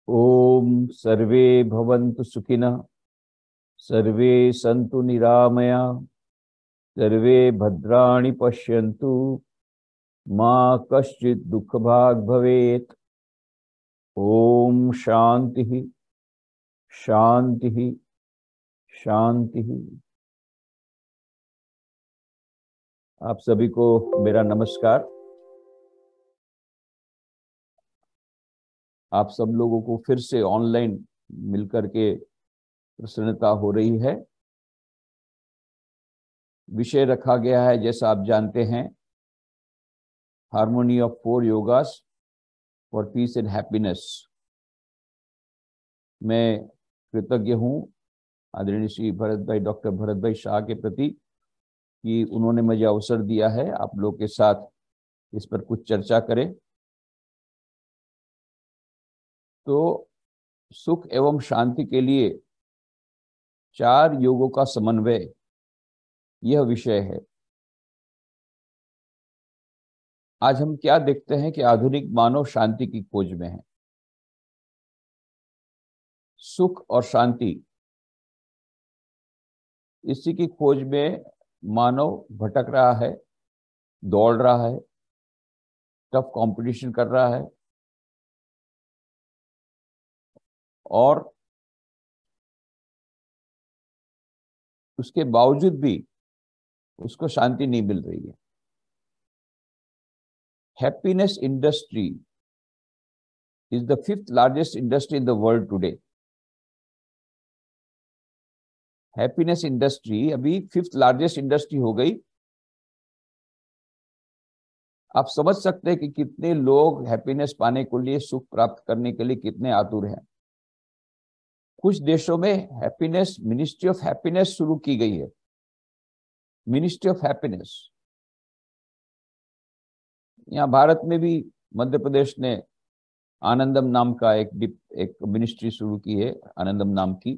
ओम सर्वे भवन्तु सुखिनः, सर्वे सन्तु निरामया, सर्वे भद्राणि पश्यन्तु, मा कश्चित् दुःखभाग् भवेत्। ओम शांति शांति शांति। आप सभी को मेरा नमस्कार। आप सब लोगों को फिर से ऑनलाइन मिलकर के प्रसन्नता हो रही है। विषय रखा गया है, जैसा आप जानते हैं, harmony of 4 yogas for peace and happiness. मैं कृतज्ञ हूँ आदरणीय श्री डॉक्टर भरत भाई शाह के प्रति कि उन्होंने मुझे अवसर दिया है आप लोग के साथ इस पर कुछ चर्चा करें। तो सुख एवं शांति के लिए 4 योगों का समन्वय, यह विषय है। आज हम क्या देखते हैं कि आधुनिक मानव शांति की खोज में है। सुख और शांति, इसी की खोज में मानव भटक रहा है, दौड़ रहा है, टफ कंपटीशन कर रहा है और उसके बावजूद भी उसको शांति नहीं मिल रही है। Happiness industry is the 5th largest industry in the world today. Happiness industry अभी 5th लार्जेस्ट इंडस्ट्री हो गई। आप समझ सकते हैं कि कितने लोग हैप्पीनेस पाने के लिए, सुख प्राप्त करने के लिए कितने आतुर हैं। कुछ देशों में हैप्पीनेस, मिनिस्ट्री ऑफ हैप्पीनेस शुरू की गई है। मिनिस्ट्री ऑफ हैप्पीनेस यहाँ भारत में भी मध्य प्रदेश ने आनंदम नाम का एक मिनिस्ट्री शुरू की है, आनंदम नाम की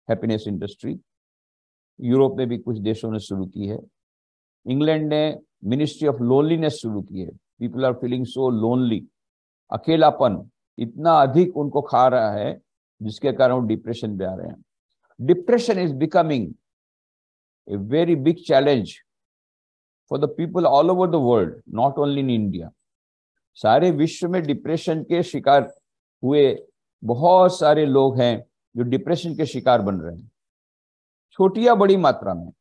हैप्पीनेस इंडस्ट्री। यूरोप में भी कुछ देशों ने शुरू की है। इंग्लैंड ने मिनिस्ट्री ऑफ लोनलीनेस शुरू की है। People are feeling so lonely, अकेलापन इतना अधिक उनको खा रहा है जिसके कारण वो डिप्रेशन में आ रहे हैं। Depression is becoming a very big challenge for the people all over the world, not only in India. सारे विश्व में डिप्रेशन के शिकार हुए बहुत सारे लोग हैं जो डिप्रेशन के शिकार बन रहे हैं, छोटी या बड़ी मात्रा में।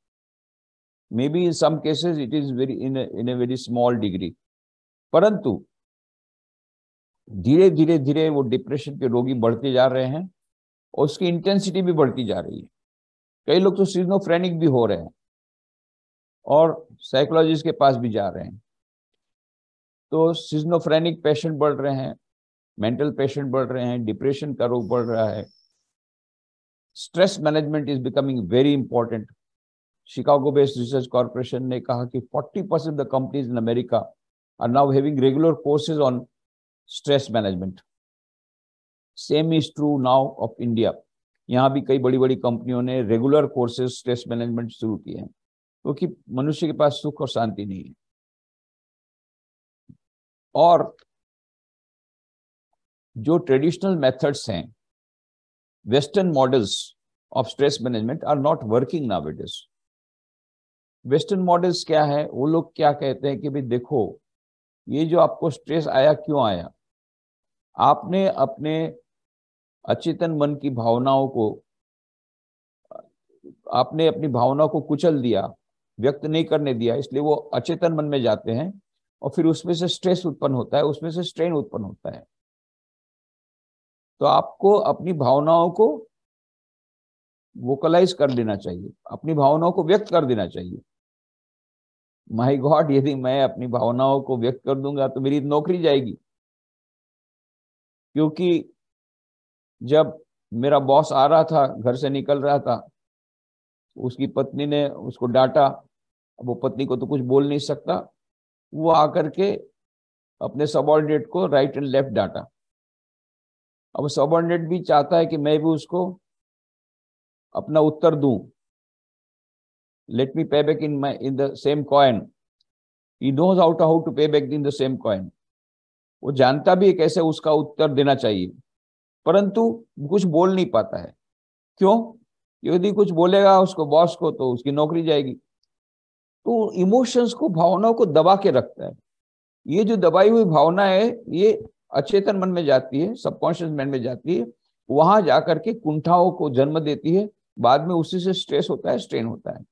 May be in some cases it is very in a very small degree, परंतु धीरे धीरे धीरे वो डिप्रेशन के रोगी बढ़ते जा रहे हैं और उसकी इंटेंसिटी भी बढ़ती जा रही है। कई लोग तो सिजोफ्रेनिक भी हो रहे हैं और साइकोलॉजिस्ट के पास भी जा रहे हैं। तो सिजोफ्रेनिक पेशेंट बढ़ रहे हैं, मेंटल पेशेंट बढ़ रहे हैं, डिप्रेशन का रोग बढ़ रहा है। Stress management is becoming very important. Chicago based research corporation ने कहा कि 40% the companies in America are now having regular courses on stress management. Same is true now of India. यहाँ भी कई बड़ी बड़ी कंपनियों ने रेगुलर कोर्सेज स्ट्रेस मैनेजमेंट शुरू किए हैं, क्योंकि मनुष्य के पास सुख और शांति नहीं है। और जो ट्रेडिशनल मेथड्स हैं, western models of stress management are not working nowadays. Western models क्या है? वो लोग क्या कहते हैं कि भाई देखो, ये जो आपको स्ट्रेस आया, क्यों आया? आपने अपने अचेतन मन की भावनाओं को, आपने अपनी भावनाओं को कुचल दिया, व्यक्त नहीं करने दिया, इसलिए वो अचेतन मन में जाते हैं और फिर उसमें से स्ट्रेस उत्पन्न होता है, उसमें से स्ट्रेन उत्पन्न होता है। तो आपको अपनी भावनाओं को वोकलाइज कर देना चाहिए, अपनी भावनाओं को व्यक्त कर देना चाहिए। माय गॉड, यदि मैं अपनी भावनाओं को व्यक्त कर दूंगा तो मेरी नौकरी जाएगी। क्योंकि जब मेरा बॉस आ रहा था, घर से निकल रहा था, उसकी पत्नी ने उसको डांटा। अब वो पत्नी को तो कुछ बोल नहीं सकता, वो आकर के अपने सबऑर्डिनेट को राइट एंड लेफ्ट डांटा। अब सबऑर्डिनेट भी चाहता है कि मैं भी उसको अपना उत्तर दूं, let me pay back in the same coin. He knows how to pay back in the same coin. वो जानता भी है कैसे उसका उत्तर देना चाहिए, परंतु कुछ बोल नहीं पाता है। क्यों? यदि कुछ बोलेगा उसको बॉस को तो उसकी नौकरी जाएगी। तो इमोशंस को, भावनाओं को दबा के रखता है। ये जो दबाई हुई भावना है ये अचेतन मन में जाती है, सबकॉन्शियस माइंड में जाती है, वहां जाकर के कुंठाओं को जन्म देती है, बाद में उसी से स्ट्रेस होता है, स्ट्रेन होता है।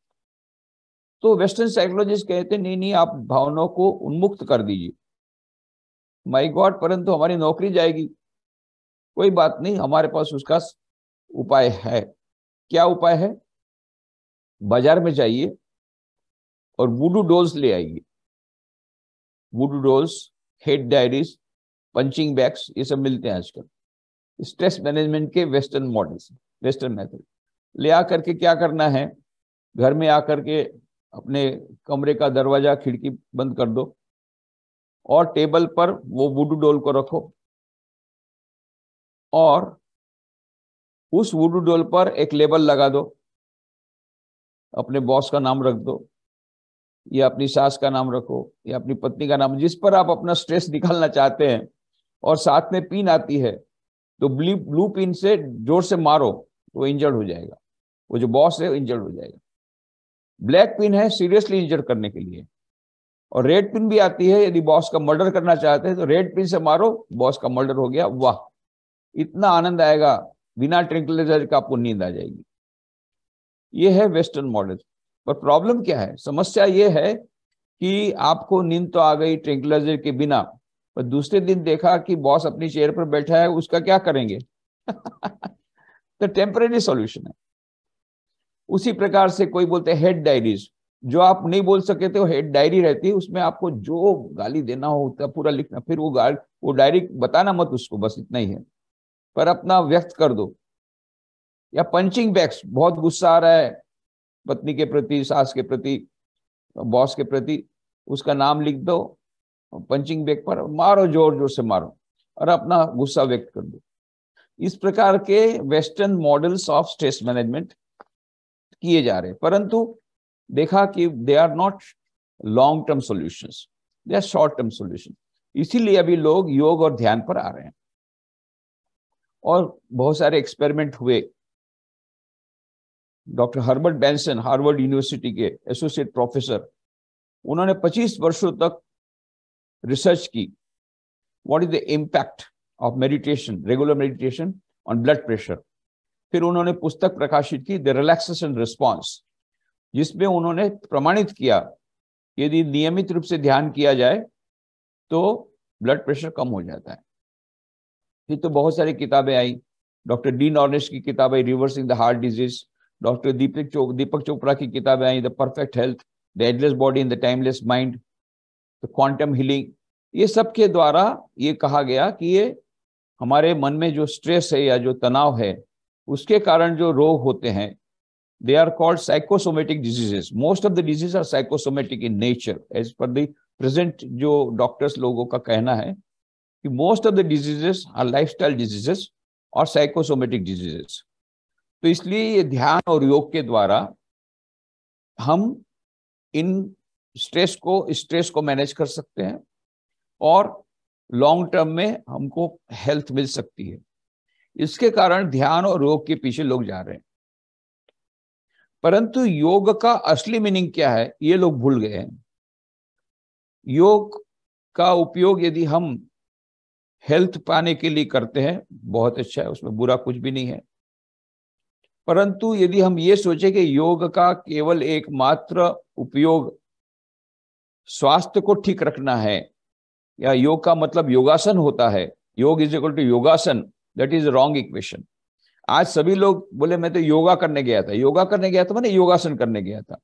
तो वेस्टर्न साइकोलॉजिस्ट कहते हैं नहीं नहीं, आप भावनाओं को उन्मुक्त कर दीजिए। माय गॉड, परंतु हमारी नौकरी जाएगी। कोई बात नहीं, हमारे पास उसका उपाय है। क्या उपाय है? बाजार में जाइए और वुडू डॉल्स ले आइए। वुडू dolls, head diaries, punching bags, ये सब मिलते हैं आजकल। स्ट्रेस मैनेजमेंट के वेस्टर्न मॉडल्स, वेस्टर्न मेथड ले आकर के क्या करना है, घर में आकर के अपने कमरे का दरवाजा खिड़की बंद कर दो और टेबल पर वो वुडू डॉल को रखो और उस वुडू डॉल पर एक लेबल लगा दो। अपने बॉस का नाम रख दो, या अपनी सास का नाम रखो, या अपनी पत्नी का नाम, जिस पर आप अपना स्ट्रेस निकालना चाहते हैं। और साथ में पिन आती है तो ब्लू पिन से जोर से मारो तो वो इंजर्ड हो जाएगा, वो जो बॉस है वो इंजर्ड हो जाएगा। ब्लैक पिन है सीरियसली इंजर्ड करने के लिए, और रेड पिन भी आती है, यदि बॉस का मर्डर करना चाहते हैं तो रेड पिन से मारो, बॉस का मर्डर हो गया। वाह, इतना आनंद आएगा, बिना ट्रैंक्विलाइजर का आपको नींद आ जाएगी। ये है वेस्टर्न मॉडल। पर प्रॉब्लम क्या है, समस्या ये है कि आपको नींद तो आ गई ट्रैंक्विलाइजर के बिना, पर दूसरे दिन देखा कि बॉस अपनी चेयर पर बैठा है, उसका क्या करेंगे? तो टेम्परेरी सॉल्यूशन है। उसी प्रकार से कोई बोलते हैं हेड डायरीज, जो आप नहीं बोल सके थे वो हेड डायरी रहती है, उसमें आपको जो गाली देना होता है पूरा लिखना, फिर वो डायरी बताना मत उसको, बस इतना ही है, पर अपना व्यक्त कर दो। या पंचिंग बैग्स, बहुत गुस्सा आ रहा है पत्नी के प्रति, सास के प्रति, बॉस के प्रति, उसका नाम लिख दो, पंचिंग बैग पर मारो, जोर जोर से मारो और अपना गुस्सा व्यक्त कर दो। इस प्रकार के western models of stress management किए जा रहे हैं, परंतु देखा कि they are not long term solutions, they are short term solution. इसीलिए अभी लोग योग और ध्यान पर आ रहे हैं। और बहुत सारे एक्सपेरिमेंट हुए। Doctor Herbert Benson, Harvard university के एसोसिएट प्रोफेसर, उन्होंने 25 वर्षों तक रिसर्च की, what is the impact of meditation, regular meditation on blood pressure. फिर उन्होंने पुस्तक प्रकाशित की, द रिलैक्सेशन रिस्पॉन्स, जिसमें उन्होंने प्रमाणित किया कि यदि नियमित रूप से ध्यान किया जाए तो ब्लड प्रेशर कम हो जाता है। फिर तो बहुत सारी किताबें आई, डॉक्टर डीन ऑर्निश की किताब आई, reversing the heart disease, doctor Deepak Chopra की किताबें आई, the perfect health, the ageless body in the timeless mind, the quantum healing. ये सब के द्वारा ये कहा गया कि ये हमारे मन में जो स्ट्रेस है या जो तनाव है, उसके कारण जो रोग होते हैं, they are called psychosomatic diseases. Most of the diseases are psychosomatic in nature, as per the present जो डॉक्टर्स लोगों का कहना है कि most of the diseases are lifestyle diseases और psychosomatic diseases। तो इसलिए ये ध्यान और योग के द्वारा हम इन स्ट्रेस को मैनेज कर सकते हैं और लॉन्ग टर्म में हमको हेल्थ मिल सकती है। इसके कारण ध्यान और योग के पीछे लोग जा रहे हैं, परंतु योग का असली मीनिंग क्या है ये लोग भूल गए हैं। योग का उपयोग यदि हम हेल्थ पाने के लिए करते हैं, बहुत अच्छा है, उसमें बुरा कुछ भी नहीं है। परंतु यदि हम ये सोचे कि योग का केवल एकमात्र उपयोग स्वास्थ्य को ठीक रखना है, या योग का मतलब योगासन होता है, योग इज इक्वल टू योगासन, दैट इज रॉन्ग इक्वेशन। आज सभी लोग बोले मैं तो योगा करने गया था, योगा करने गया था माने योगासन करने गया था।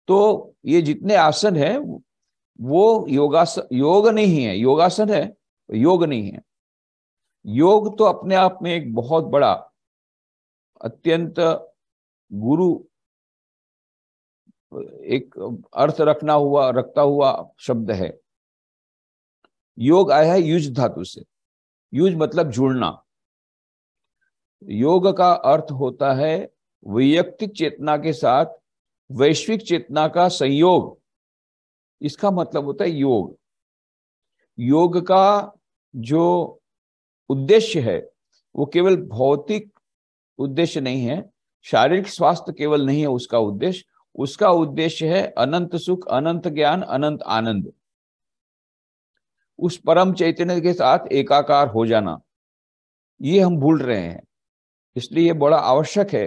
तो ये जितने आसन है वो योग नहीं है, योगासन है, योग नहीं है। योग तो अपने आप में एक बहुत बड़ा, अत्यंत गुरु एक अर्थ रखता हुआ शब्द है। योग आया है युज धातु से, युज मतलब जुड़ना। योग का अर्थ होता है वैयक्तिक चेतना के साथ वैश्विक चेतना का संयोग, इसका मतलब होता है योग। योग का जो उद्देश्य है वो केवल भौतिक उद्देश्य नहीं है, शारीरिक स्वास्थ्य केवल नहीं है उसका उद्देश्य। उसका उद्देश्य है अनंत सुख, अनंत ज्ञान, अनंत आनंद, उस परम चैतन्य के साथ एकाकार हो जाना। ये हम भूल रहे हैं, इसलिए बड़ा आवश्यक है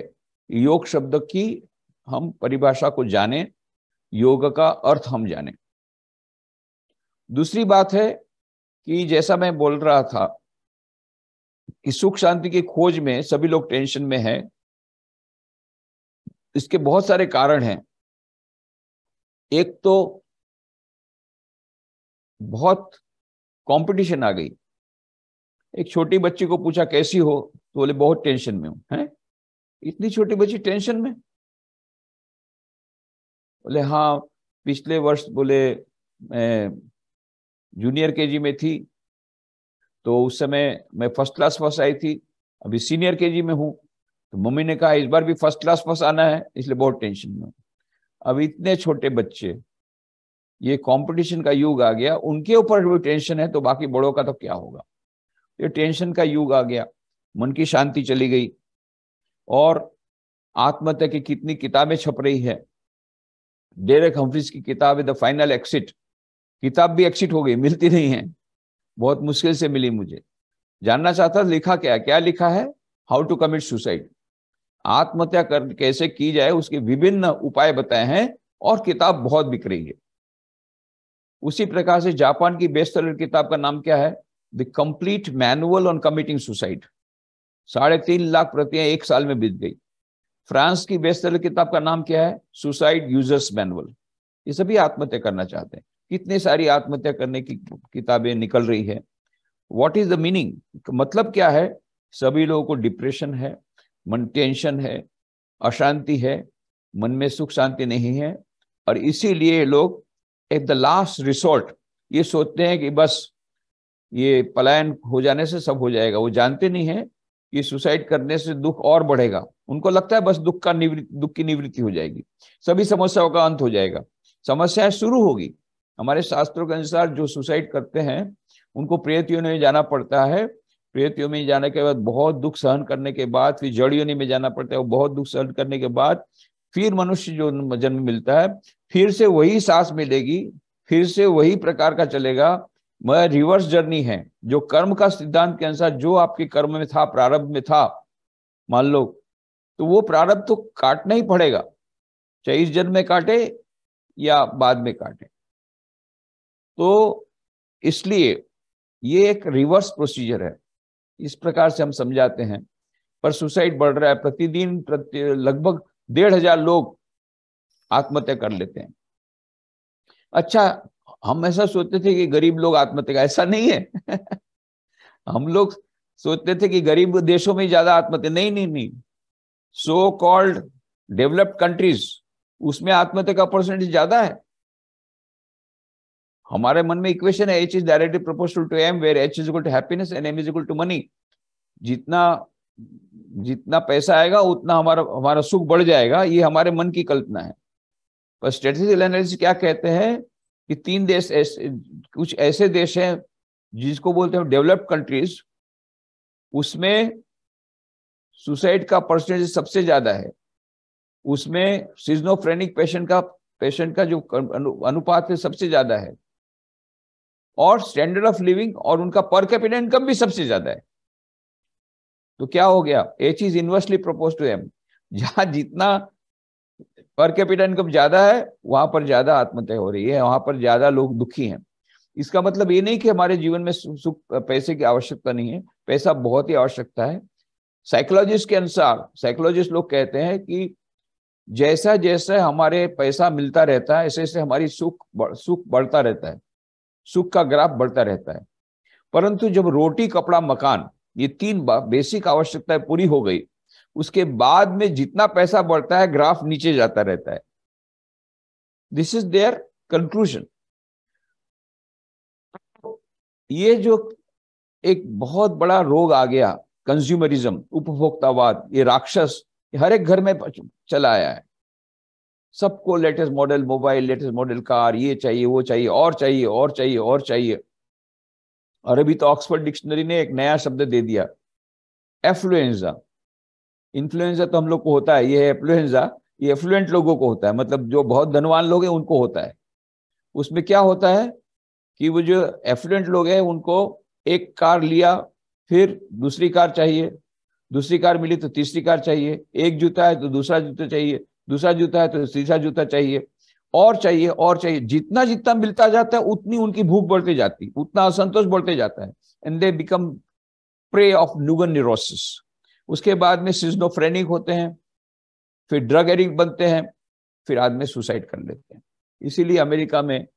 योग शब्द की हम परिभाषा को जानें, योग का अर्थ हम जानें। दूसरी बात है कि जैसा मैं बोल रहा था कि सुख शांति की खोज में सभी लोग टेंशन में हैं। इसके बहुत सारे कारण हैं। एक तो बहुत कंपटीशन आ गई। एक छोटी बच्ची को पूछा कैसी हो, तो बोले बहुत टेंशन में हूं। हैं, इतनी छोटी बच्ची टेंशन में? बोले हाँ, पिछले वर्ष बोले मैं जूनियर केजी में थी तो उस समय मैं फर्स्ट क्लास फर्स्ट आई थी, अभी सीनियर केजी में हूँ तो मम्मी ने कहा इस बार भी फर्स्ट क्लास फर्स्ट आना है, इसलिए बहुत टेंशन में हूँ। अब इतने छोटे बच्चे, ये कंपटीशन का युग आ गया, उनके ऊपर भी टेंशन है तो बाकी बड़ों का तो क्या होगा। ये टेंशन का युग आ गया, मन की शांति चली गई। और आत्महत्या की कितनी किताबें छप रही है। डेरेक हम्फ्रीज की किताब है द फाइनल एक्सिट, किताब भी एक्सिट हो गई, मिलती नहीं है, बहुत मुश्किल से मिली मुझे। जानना चाहता लिखा क्या लिखा है, हाउ टू कमिट सुसाइड, आत्महत्या कर कैसे की जाए उसके विभिन्न उपाय बताए हैं, और किताब बहुत बिक रही है। उसी प्रकार से जापान की बेस्ट सेलर किताब का नाम क्या है, the complete manual on committing suicide, 3.5 lakh प्रतियां एक साल में बिक गई। फ्रांस की बेस्ट सेलर किताब का नाम क्या है, सुसाइड यूजर्स मैनुअल। ये सभी आत्महत्या करना चाहते हैं। कितनी सारी आत्महत्या करने की किताबें निकल रही है। व्हाट इज द मीनिंग, मतलब क्या है, सभी लोगों को डिप्रेशन है, मन टेंशन है, अशांति है, मन में सुख शांति नहीं है, और इसीलिए लोग एट द लास्ट रिसोर्ट ये सोचते हैं कि बस ये पलायन हो जाने से सब हो जाएगा। वो जानते नहीं है कि सुसाइड करने से दुख और बढ़ेगा। उनको लगता है बस दुख की निवृत्ति हो जाएगी, सभी समस्याओं का अंत हो जाएगा। समस्याएं शुरू होगी। हमारे शास्त्रों के अनुसार जो सुसाइड करते हैं उनको प्रेत योनि में जाना पड़ता है। प्रेत योनि में जाने के बाद बहुत दुख सहन करने के बाद फिर जड़ योनि में जाना पड़ता है। वो बहुत दुख सहन करने के बाद फिर मनुष्य जो जन्म मिलता है, फिर से वही सांस मिलेगी, फिर से वही प्रकार का चलेगा। मगर रिवर्स जर्नी है। जो कर्म का सिद्धांत के अनुसार जो आपके कर्म में था, प्रारब्ध में था, मान लो, तो वो प्रारब्ध तो काटना ही पड़ेगा, चाहे इस जन्म में काटे या बाद में काटे। तो इसलिए ये एक रिवर्स प्रोसीजर है, इस प्रकार से हम समझाते हैं। पर सुसाइड बढ़ रहा है, प्रतिदिन लगभग 1,500 लोग आत्महत्या कर लेते हैं। अच्छा, हम ऐसा सोचते थे कि गरीब लोग आत्महत्या, ऐसा नहीं है हम लोग सोचते थे कि गरीब देशों में ज्यादा आत्महत्या, नहीं। सो कॉल्ड डेवलप्ड कंट्रीज, उसमें आत्महत्या का परसेंटेज ज्यादा है। हमारे मन में इक्वेशन है, H is directly proportional to M, where H is equal to happiness and M is equal to money. जितना पैसा आएगा उतना हमारा सुख बढ़ जाएगा, ये हमारे मन की कल्पना है। पर स्टैटिस्टिकल एनालिसिस क्या कहते हैं कि 3 देश कुछ ऐसे देश हैं जिसको बोलते हैं डेवलप्ड कंट्रीज, उसमें सुसाइड का परसेंटेज सबसे ज्यादा है। उसमें सिजोफ्रेनिक पेशेंट का जो अनुपात है सबसे ज्यादा है, और स्टैंडर्ड ऑफ लिविंग और उनका पर कैपिटा इनकम भी सबसे ज्यादा है। तो क्या हो गया, H is inversely propose to M। जहां जितना पर कैपिटा इनकम ज्यादा है वहां पर ज्यादा आत्महत्या हो रही है, वहां पर ज्यादा लोग दुखी हैं। इसका मतलब ये नहीं कि हमारे जीवन में सुख पैसे की आवश्यकता नहीं है, पैसा बहुत ही आवश्यकता है। साइकोलॉजिस्ट के अनुसार, साइकोलॉजिस्ट लोग कहते हैं कि जैसा जैसा हमारे पैसा मिलता रहता है ऐसे ऐसे हमारी सुख बढ़ता रहता है, सुख का ग्राफ बढ़ता रहता है। परंतु जब रोटी कपड़ा मकान ये 3 बेसिक आवश्यकताएं पूरी हो गई, उसके बाद में जितना पैसा बढ़ता है ग्राफ नीचे जाता रहता है। This is their conclusion. ये जो एक बहुत बड़ा रोग आ गया, कंज्यूमरिज्म, उपभोक्तावाद, ये राक्षस हर एक घर में चला आया है। सबको latest model mobile, latest model car, ये चाहिए वो चाहिए, और चाहिए और चाहिए और चाहिए। और अभी तो ऑक्सफोर्ड डिक्शनरी ने एक नया शब्द दे दिया, एफ्लुएंजा। इन्फ्लुएंजा तो हम लोग को होता है, ये है एफ्लुएंजा, ये एफ्लुएंट लोगों को होता है, मतलब जो बहुत धनवान लोग हैं उनको होता है। उसमें क्या होता है कि वो जो एफ्लुएंट लोग हैं उनको एक कार लिया, फिर दूसरी कार चाहिए, दूसरी कार मिली तो तीसरी कार चाहिए, एक जूता है तो दूसरा जूता चाहिए, दूसरा जूता है तो तीसरा जूता चाहिए, और चाहिए और चाहिए। जितना जितना मिलता जाता है उतनी उनकी भूख बढ़ती जाती, उतना असंतोष बढ़ते जाता है, and they become prey of न्यूगन न्यूरोसिस। उसके बाद में सिजोफ्रेनिक होते हैं, फिर ड्रग एडिक्ट बनते हैं, फिर आदमी सुसाइड कर लेते हैं। इसीलिए अमेरिका में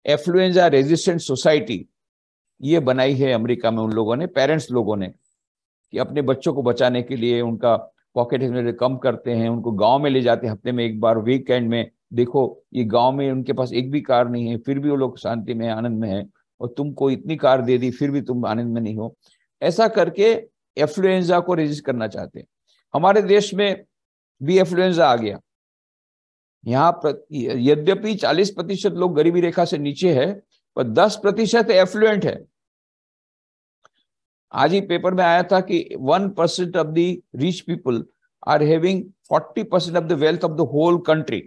एफ्लुएंजा रेजिस्टेंट सोसाइटी ये बनाई है अमेरिका में उन लोगों ने, पेरेंट्स लोगों ने, कि अपने बच्चों को बचाने के लिए उनका पॉकेट एक्सपेंडिचर कम करते हैं, उनको गांव में ले जाते हैं हफ्ते में एक बार, वीकेंड में। देखो ये गांव में उनके पास एक भी कार नहीं है, फिर भी वो लोग शांति में आनंद में है, और तुमको इतनी कार दे दी फिर भी तुम आनंद में नहीं हो। ऐसा करके एफ्लुएंजा को रेजिस्ट करना चाहते हैं। हमारे देश में भी एफ्लुएंजा आ गया। यहाँ यद्यपि 40% लोग गरीबी रेखा से नीचे है, पर 10% एफ्लुएंट है। आज ही पेपर में आया था कि 1% of the rich people are having 40% of the wealth of the whole country.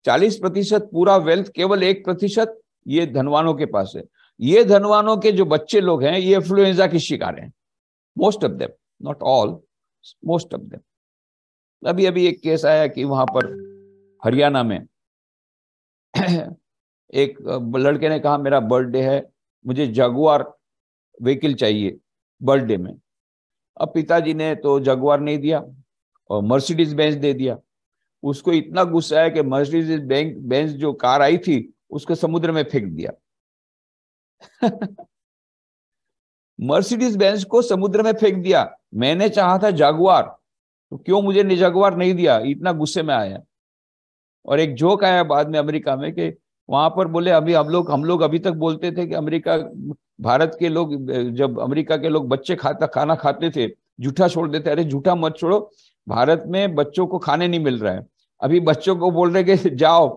40% पूरा वेल्थ केवल 1% ये धनवानों के पास है। ये धनवानों के जो बच्चे लोग हैं ये इन्फ्लुएंजा की शिकार हैं, most of them, not all, most of them. अभी अभी एक केस आया कि वहां पर हरियाणा में एक लड़के ने कहा मेरा बर्थडे है, मुझे जगुआर व्हीकल चाहिए बर्थडे में। अब पिताजी ने तो जगुआर नहीं दिया और मर्सिडीज बेंज दे दिया। उसको इतना गुस्सा है कि मर्सिडीज बेंज जो कार आई थी उसको समुद्र में फेंक दिया। मर्सिडीज बेंज को समुद्र में फेंक दिया। मैंने चाहा था जगुआर, तो क्यों मुझे जगुआर नहीं दिया, इतना गुस्से में आया। और एक जोक आया बाद में अमेरिका में कि वहां पर बोले अभी हम लोग अभी तक बोलते थे कि अमेरिका, भारत के लोग, जब अमेरिका के लोग बच्चे खाना खाते थे जूठा छोड़ देते, अरे जूठा मत छोड़ो, भारत में बच्चों को खाने नहीं मिल रहा है। अभी बच्चों को बोल रहे कि जाओ,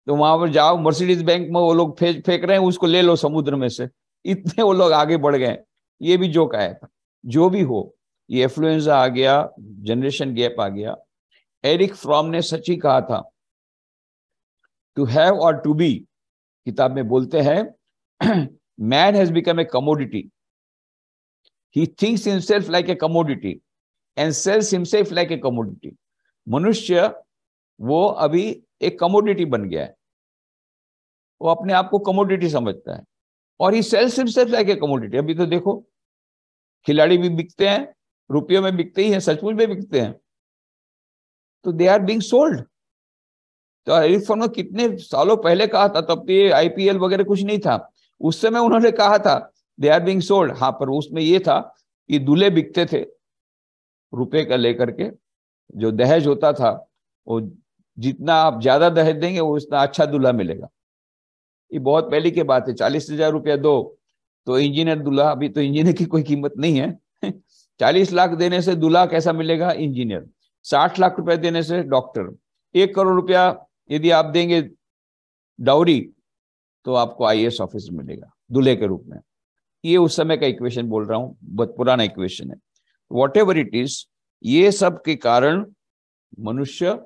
तो वहां पर जाओ, मर्सिडीज बैंक में वो लोग फेंक रहे हैं, उसको ले लो समुद्र में से। इतने वो लोग आगे बढ़ गए। ये भी जोक आया था। जो भी हो, ये इन्फ्लुएंजा आ गया, जनरेशन गैप आ गया। एरिक फ्रॉम ने सच ही कहा था, टू हैव और टू बी, किताब में बोलते हैं, man has become a commodity, he thinks himself like a commodity and sells himself like a commodity. मनुष्य वो अभी एक कमोडिटी बन गया है, वो अपने आप को कमोडिटी समझता है, और he sells himself like a commodity. अभी तो देखो खिलाड़ी भी बिकते हैं, रुपयों में बिकते ही हैं, सचमुच में बिकते हैं, तो दे आर बीइंग सोल्ड। तो एरिक फ्रॉम ने कितने सालों पहले कहा था, तब तो ये आईपीएल वगैरह कुछ नहीं था, उस समय उन्होंने कहा था दे आर बीइंग सोल्ड। हाँ, पर उसमें ये था कि दूल्हे बिकते थे रुपए का लेकर के, जो दहेज होता था, वो जितना आप ज्यादा दहेज देंगे वो उतना अच्छा दूल्हा मिलेगा। ये बहुत पहले की बात है, 40,000 रुपया दो तो इंजीनियर दूल्हा। अभी तो इंजीनियर की कोई कीमत नहीं है। 40 लाख देने से दूल्हा कैसा मिलेगा, इंजीनियर। 60 लाख रुपए देने से डॉक्टर। 1 करोड़ रुपया यदि आप देंगे डाउरी तो आपको आईएएस ऑफिसर मिलेगा दूल्हे के रूप में। ये उस समय का इक्वेशन बोल रहा हूं, बहुत पुराना इक्वेशन है। वॉट एवर इट इज, ये सब के कारण मनुष्य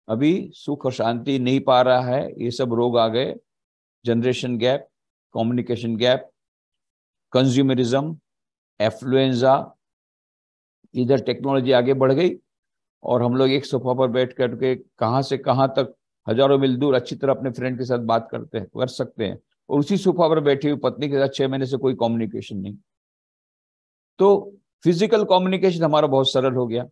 अभी सुख और शांति नहीं पा रहा है। ये सब रोग आ गए, generation gap, communication gap, consumerism, affluenza. इधर टेक्नोलॉजी आगे बढ़ गई और हम लोग एक सोफा पर बैठ करके कहां से कहां तक हजारों मील दूर अच्छी तरह अपने फ्रेंड के साथ बात कर सकते हैं, और उसी सोफा पर बैठी हुई पत्नी के साथ 6 महीने से कोई कम्युनिकेशन नहीं। तो फिजिकल कम्युनिकेशन हमारा बहुत सरल हो गया।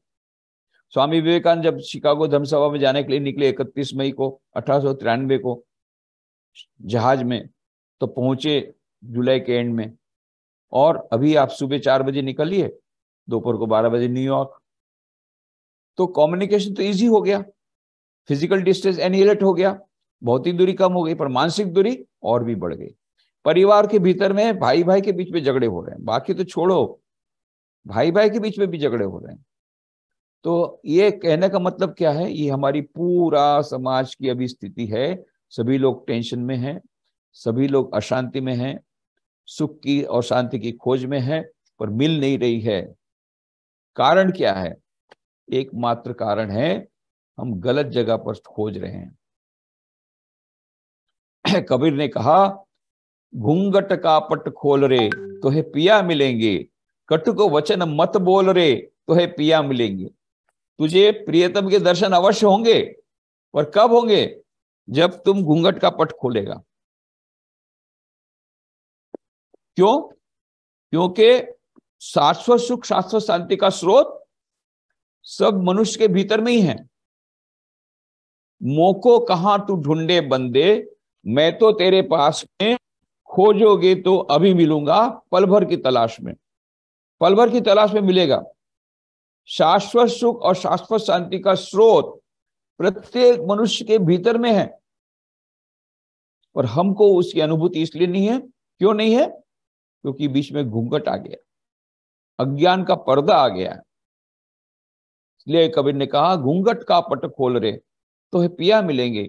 स्वामी विवेकानंद जब शिकागो धर्मसभा में जाने के लिए निकले 31 मई को 1893 को जहाज में, तो पहुंचे जुलाई के एंड में, और अभी आप सुबह 4 बजे निकलिए, दोपहर को 12 बजे न्यूयॉर्क। तो कम्युनिकेशन तो इजी हो गया, फिजिकल डिस्टेंस एनिहिलेट हो गया, भौतिक दूरी कम हो गई, पर मानसिक दूरी और भी बढ़ गई। परिवार के भीतर में भाई भाई के बीच में झगड़े हो रहे हैं, बाकी तो छोड़ो, भाई भाई के बीच में भी झगड़े हो रहे हैं। तो ये कहने का मतलब क्या है, ये हमारी पूरा समाज की अभी स्थिति है। सभी लोग टेंशन में हैं, सभी लोग अशांति में हैं, सुख की और शांति की खोज में हैं, पर मिल नहीं रही है। कारण क्या है? एकमात्र कारण है, हम गलत जगह पर खोज रहे हैं। कबीर ने कहा, घूंघट का पट खोल रे तो है पिया मिलेंगे, कटुक वचन मत बोल रे तो है पिया मिलेंगे। तुझे प्रियतम के दर्शन अवश्य होंगे, और कब होंगे? जब तुम घूंघट का पट खोलेगा। क्यों? क्योंकि शाश्वत सुख, शाश्वत शांति का स्रोत सब मनुष्य के भीतर में ही है। मोको कहां तू ढूंढे बंदे, मैं तो तेरे पास में, खोजोगे तो अभी मिलूंगा, पल भर की तलाश में। पल भर की तलाश में मिलेगा। शाश्वत सुख और शाश्वत शांति का स्रोत प्रत्येक मनुष्य के भीतर में है, और हमको उसकी अनुभूति इसलिए नहीं है। क्यों नहीं है? क्योंकि बीच में घूंघट आ गया, अज्ञान का पर्दा आ गया। इसलिए कबीर ने कहा, घूंघट का पट खोल रे तो है पिया मिलेंगे,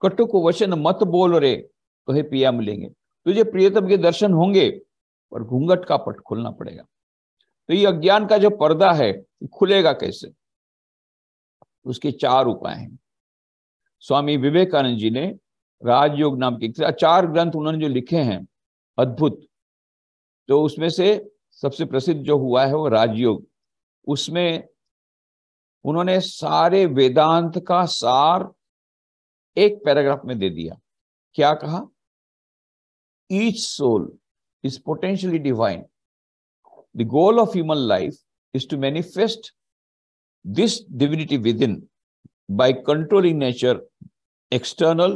कटुक वचन मत बोल रे तो है पिया मिलेंगे। तुझे प्रियतम के दर्शन होंगे, और घूंघट का पट खोलना पड़ेगा। तो ये अज्ञान का जो पर्दा है, खुलेगा कैसे? उसके 4 उपाय हैं। स्वामी विवेकानंद जी ने राजयोग नाम के 4 ग्रंथ उन्होंने जो लिखे हैं, अद्भुत। तो उसमें से सबसे प्रसिद्ध जो हुआ है वो राजयोग। उसमें उन्होंने सारे वेदांत का सार एक पैराग्राफ में दे दिया। क्या कहा? Each soul is potentially divine. The goal of human life is to manifest this divinity within by controlling nature, external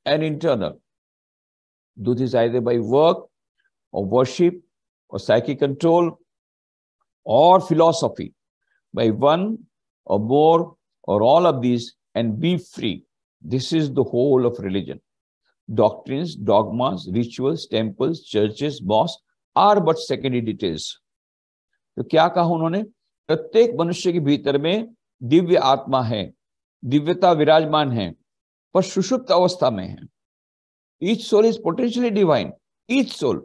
and internal. Do this either by work or worship or psychic control or philosophy, by one or more or all of these, and be free. This is the whole of religion. Doctrines, dogmas, rituals, temples, churches, mosques are but secondary details. तो क्या कहा उन्होंने? प्रत्येक मनुष्य के भीतर में दिव्य आत्मा है, दिव्यता विराजमान है, पर सुषुप्त अवस्था में है। Each soul is potentially divine. Each soul,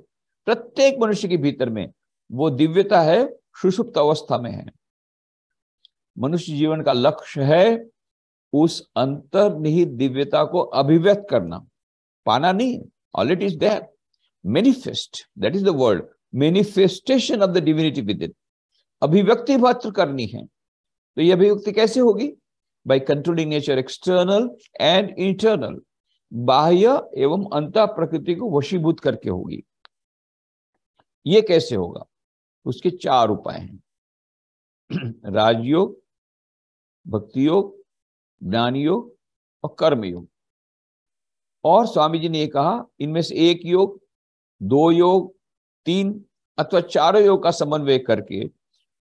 प्रत्येक मनुष्य के भीतर में वो दिव्यता है, सुषुप्त अवस्था में है। मनुष्य जीवन का लक्ष्य है उस अंतर्निहित दिव्यता को अभिव्यक्त करना, पाना नहीं, already is there. Manifest, that is the word, manifestation of the divinity within. अभिव्यक्ति मात्र करनी है। तो यह अभिव्यक्ति कैसे होगी? by controlling nature external and internal, बाह्य एवं अंतः प्रकृति को वशीभूत करके होगी। ये कैसे होगा? उसके 4 उपाय हैं। राजयोग, भक्ति योग, ज्ञान योग और कर्म योग। और स्वामी जी ने ये कहा, इनमें से एक योग, 2 योग, 3 अथवा 4 योग का समन्वय करके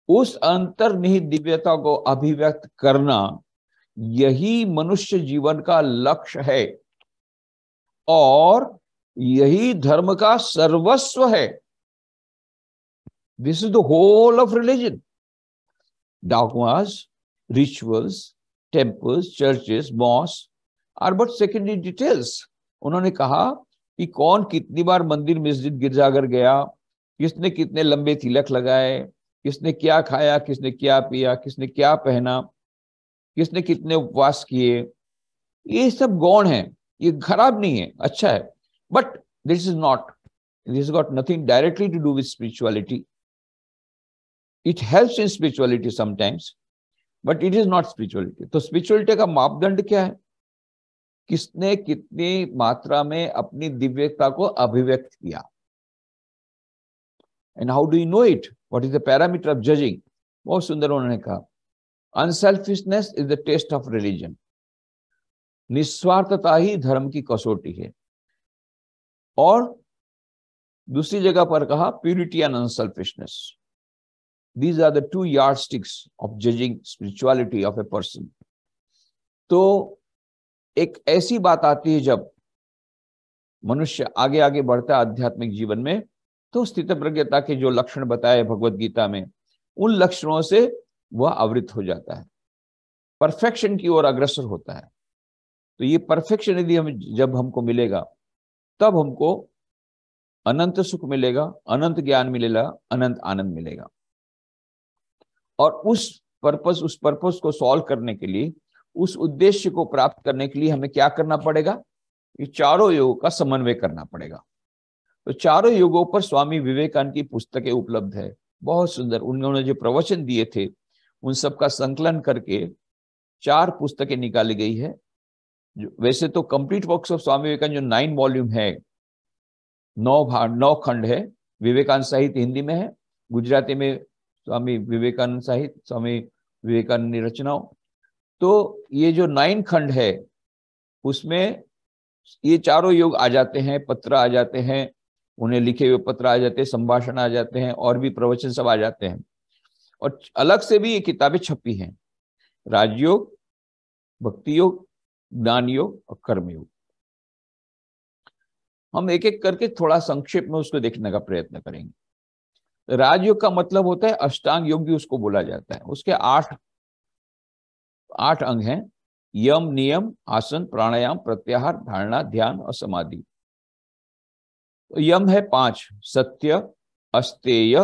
उस अंतर्निहित दिव्यता को अभिव्यक्त करना, यही मनुष्य जीवन का लक्ष्य है, और यही धर्म का सर्वस्व है। This is the whole of religion. Dogmas, rituals, temples, churches, mosque are but secondary details. उन्होंने कहा कि कौन कितनी बार मंदिर, मस्जिद, गिरजाघर गया, किसने कितने लंबे तिलक लगाए, किसने क्या खाया, किसने क्या पिया, किसने क्या पहना, किसने कितने उपवास किए, ये सब गौण है। ये खराब नहीं है, अच्छा है, but this is got nothing directly to do with spirituality. It helps in spirituality sometimes, but it is not spirituality. तो स्पिरिचुअलिटी का मापदंड क्या है? किसने कितनी मात्रा में अपनी दिव्यता को अभिव्यक्त किया। And how do you know it? What is the parameter of judging? बहुत सुंदर उन्होंने कहा, unselfishness is the test of religion. निस्वार्थता ही धर्म की कसौटी है। और दूसरी जगह पर कहा, purity and unselfishness, these are the 2 yardsticks of judging spirituality of a person. तो एक ऐसी बात आती है जब मनुष्य आगे आगे बढ़ता है आध्यात्मिक जीवन में, तो स्थितप्रज्ञता के जो लक्षण बताए भगवत गीता में, उन लक्षणों से वह आवृत हो जाता है, परफेक्शन की ओर अग्रसर होता है। तो ये परफेक्शन यदि जब हमको मिलेगा, तब हमको अनंत सुख मिलेगा, अनंत ज्ञान मिलेगा, अनंत आनंद मिलेगा। और उस पर्पस को सॉल्व करने के लिए, उस उद्देश्य को प्राप्त करने के लिए हमें क्या करना पड़ेगा? ये चारों योगों का समन्वय करना पड़ेगा। तो चारों योगों पर स्वामी विवेकानंद की पुस्तकें उपलब्ध है, बहुत सुंदर। उन्होंने जो प्रवचन दिए थे उन सब का संकलन करके 4 पुस्तकें निकाली गई है। वैसे तो complete works of Swami Vivekananda जो 9 वॉल्यूम है, 9 खंड है। विवेकानंद साहित्य हिंदी में है, गुजराती में स्वामी विवेकानंद साहित्य, स्वामी विवेकानंद की रचनाओं। तो ये जो 9 खंड है उसमें ये चारों योग आ जाते हैं, पत्र आ जाते हैं, उन्हें लिखे हुए पत्र आ जाते हैं, संभाषण आ जाते हैं, और भी प्रवचन सब आ जाते हैं। और अलग से भी ये किताबें छपी हैं, राजयोग, भक्ति योग, ज्ञान योग और कर्म योग। हम एक एक करके थोड़ा संक्षेप में उसको देखने का प्रयत्न करेंगे। राजयोग का मतलब होता है अष्टांग योग भी उसको बोला जाता है। उसके 8 अंग हैं, यम, नियम, आसन, प्राणायाम, प्रत्याहार, धारणा, ध्यान और समाधि। तो यम है 5, सत्य, अस्तेय,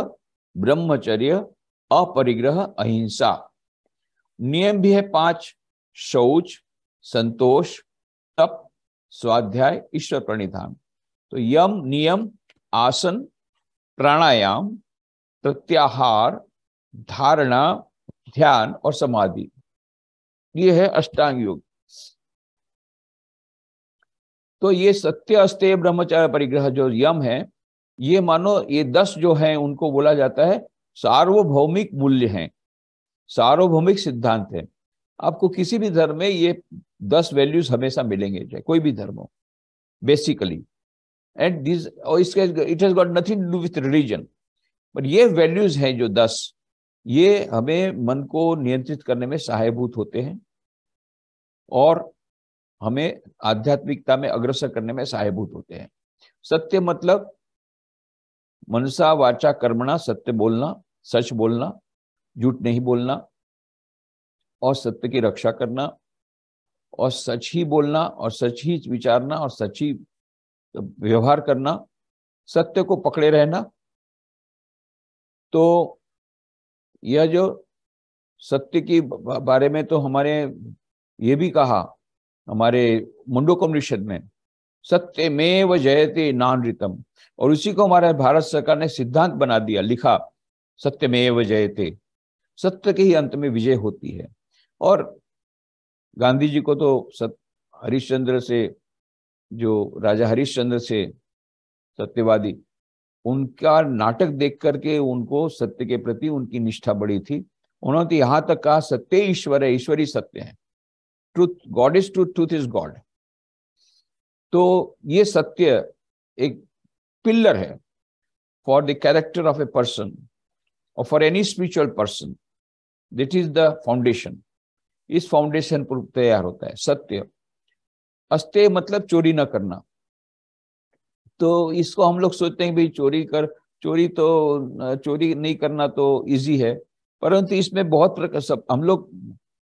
ब्रह्मचर्य, अपरिग्रह, अहिंसा। नियम भी है 5, शौच, संतोष, तप, स्वाध्याय, ईश्वर प्रणिधान। तो यम, नियम, आसन, प्राणायाम, प्रत्याहार, धारणा, ध्यान और समाधि, ये है अष्टांग योग। तो ये सत्य, अस्तेय, ब्रह्मचर्य, परिग्रह जो यम है, ये मानो ये 10 जो हैं उनको बोला जाता है सार्वभौमिक मूल्य हैं, सार्वभौमिक सिद्धांत है। आपको किसी भी धर्म में ये 10 वैल्यूज हमेशा मिलेंगे, चाहे कोई भी धर्म हो, basically. And this it has got nothing to do with religion, but ये वैल्यूज हैं जो 10, ये हमें मन को नियंत्रित करने में सहायभूत होते हैं और हमें आध्यात्मिकता में अग्रसर करने में सहायभूत होते हैं। सत्य मतलब मनसा वाचा कर्मणा, सत्य बोलना, सच बोलना, झूठ नहीं बोलना, और सत्य की रक्षा करना, और सच ही बोलना, और सच ही विचारना, और सच ही व्यवहार करना, सत्य को पकड़े रहना। तो यह जो सत्य की बारे में तो हमारे ये भी कहा, हमारे मुंडकोपनिषद में, सत्यमेव जयते नानृतम, और उसी को हमारे भारत सरकार ने सिद्धांत बना दिया, लिखा सत्यमेव जयते, सत्य के ही अंत में विजय होती है। और गांधी जी को तो हरिश्चंद्र से, जो राजा हरिश्चंद्र से सत्यवादी, उनका नाटक देख करके उनको सत्य के प्रति उनकी निष्ठा बढ़ी थी। उन्होंने तो यहां तक कहा सत्य ईश्वर है, ईश्वर ही सत्य है, truth, God is truth, truth is God. तो ये सत्य एक पिलर है for the character of a person और for any spiritual person, that is the foundation. इस फाउंडेशन पर तैयार होता है सत्य। अस्तेय मतलब चोरी न करना। तो इसको हम लोग सोचते हैं भाई चोरी नहीं करना तो इजी है, परंतु इसमें बहुत प्रकार सब हम लोग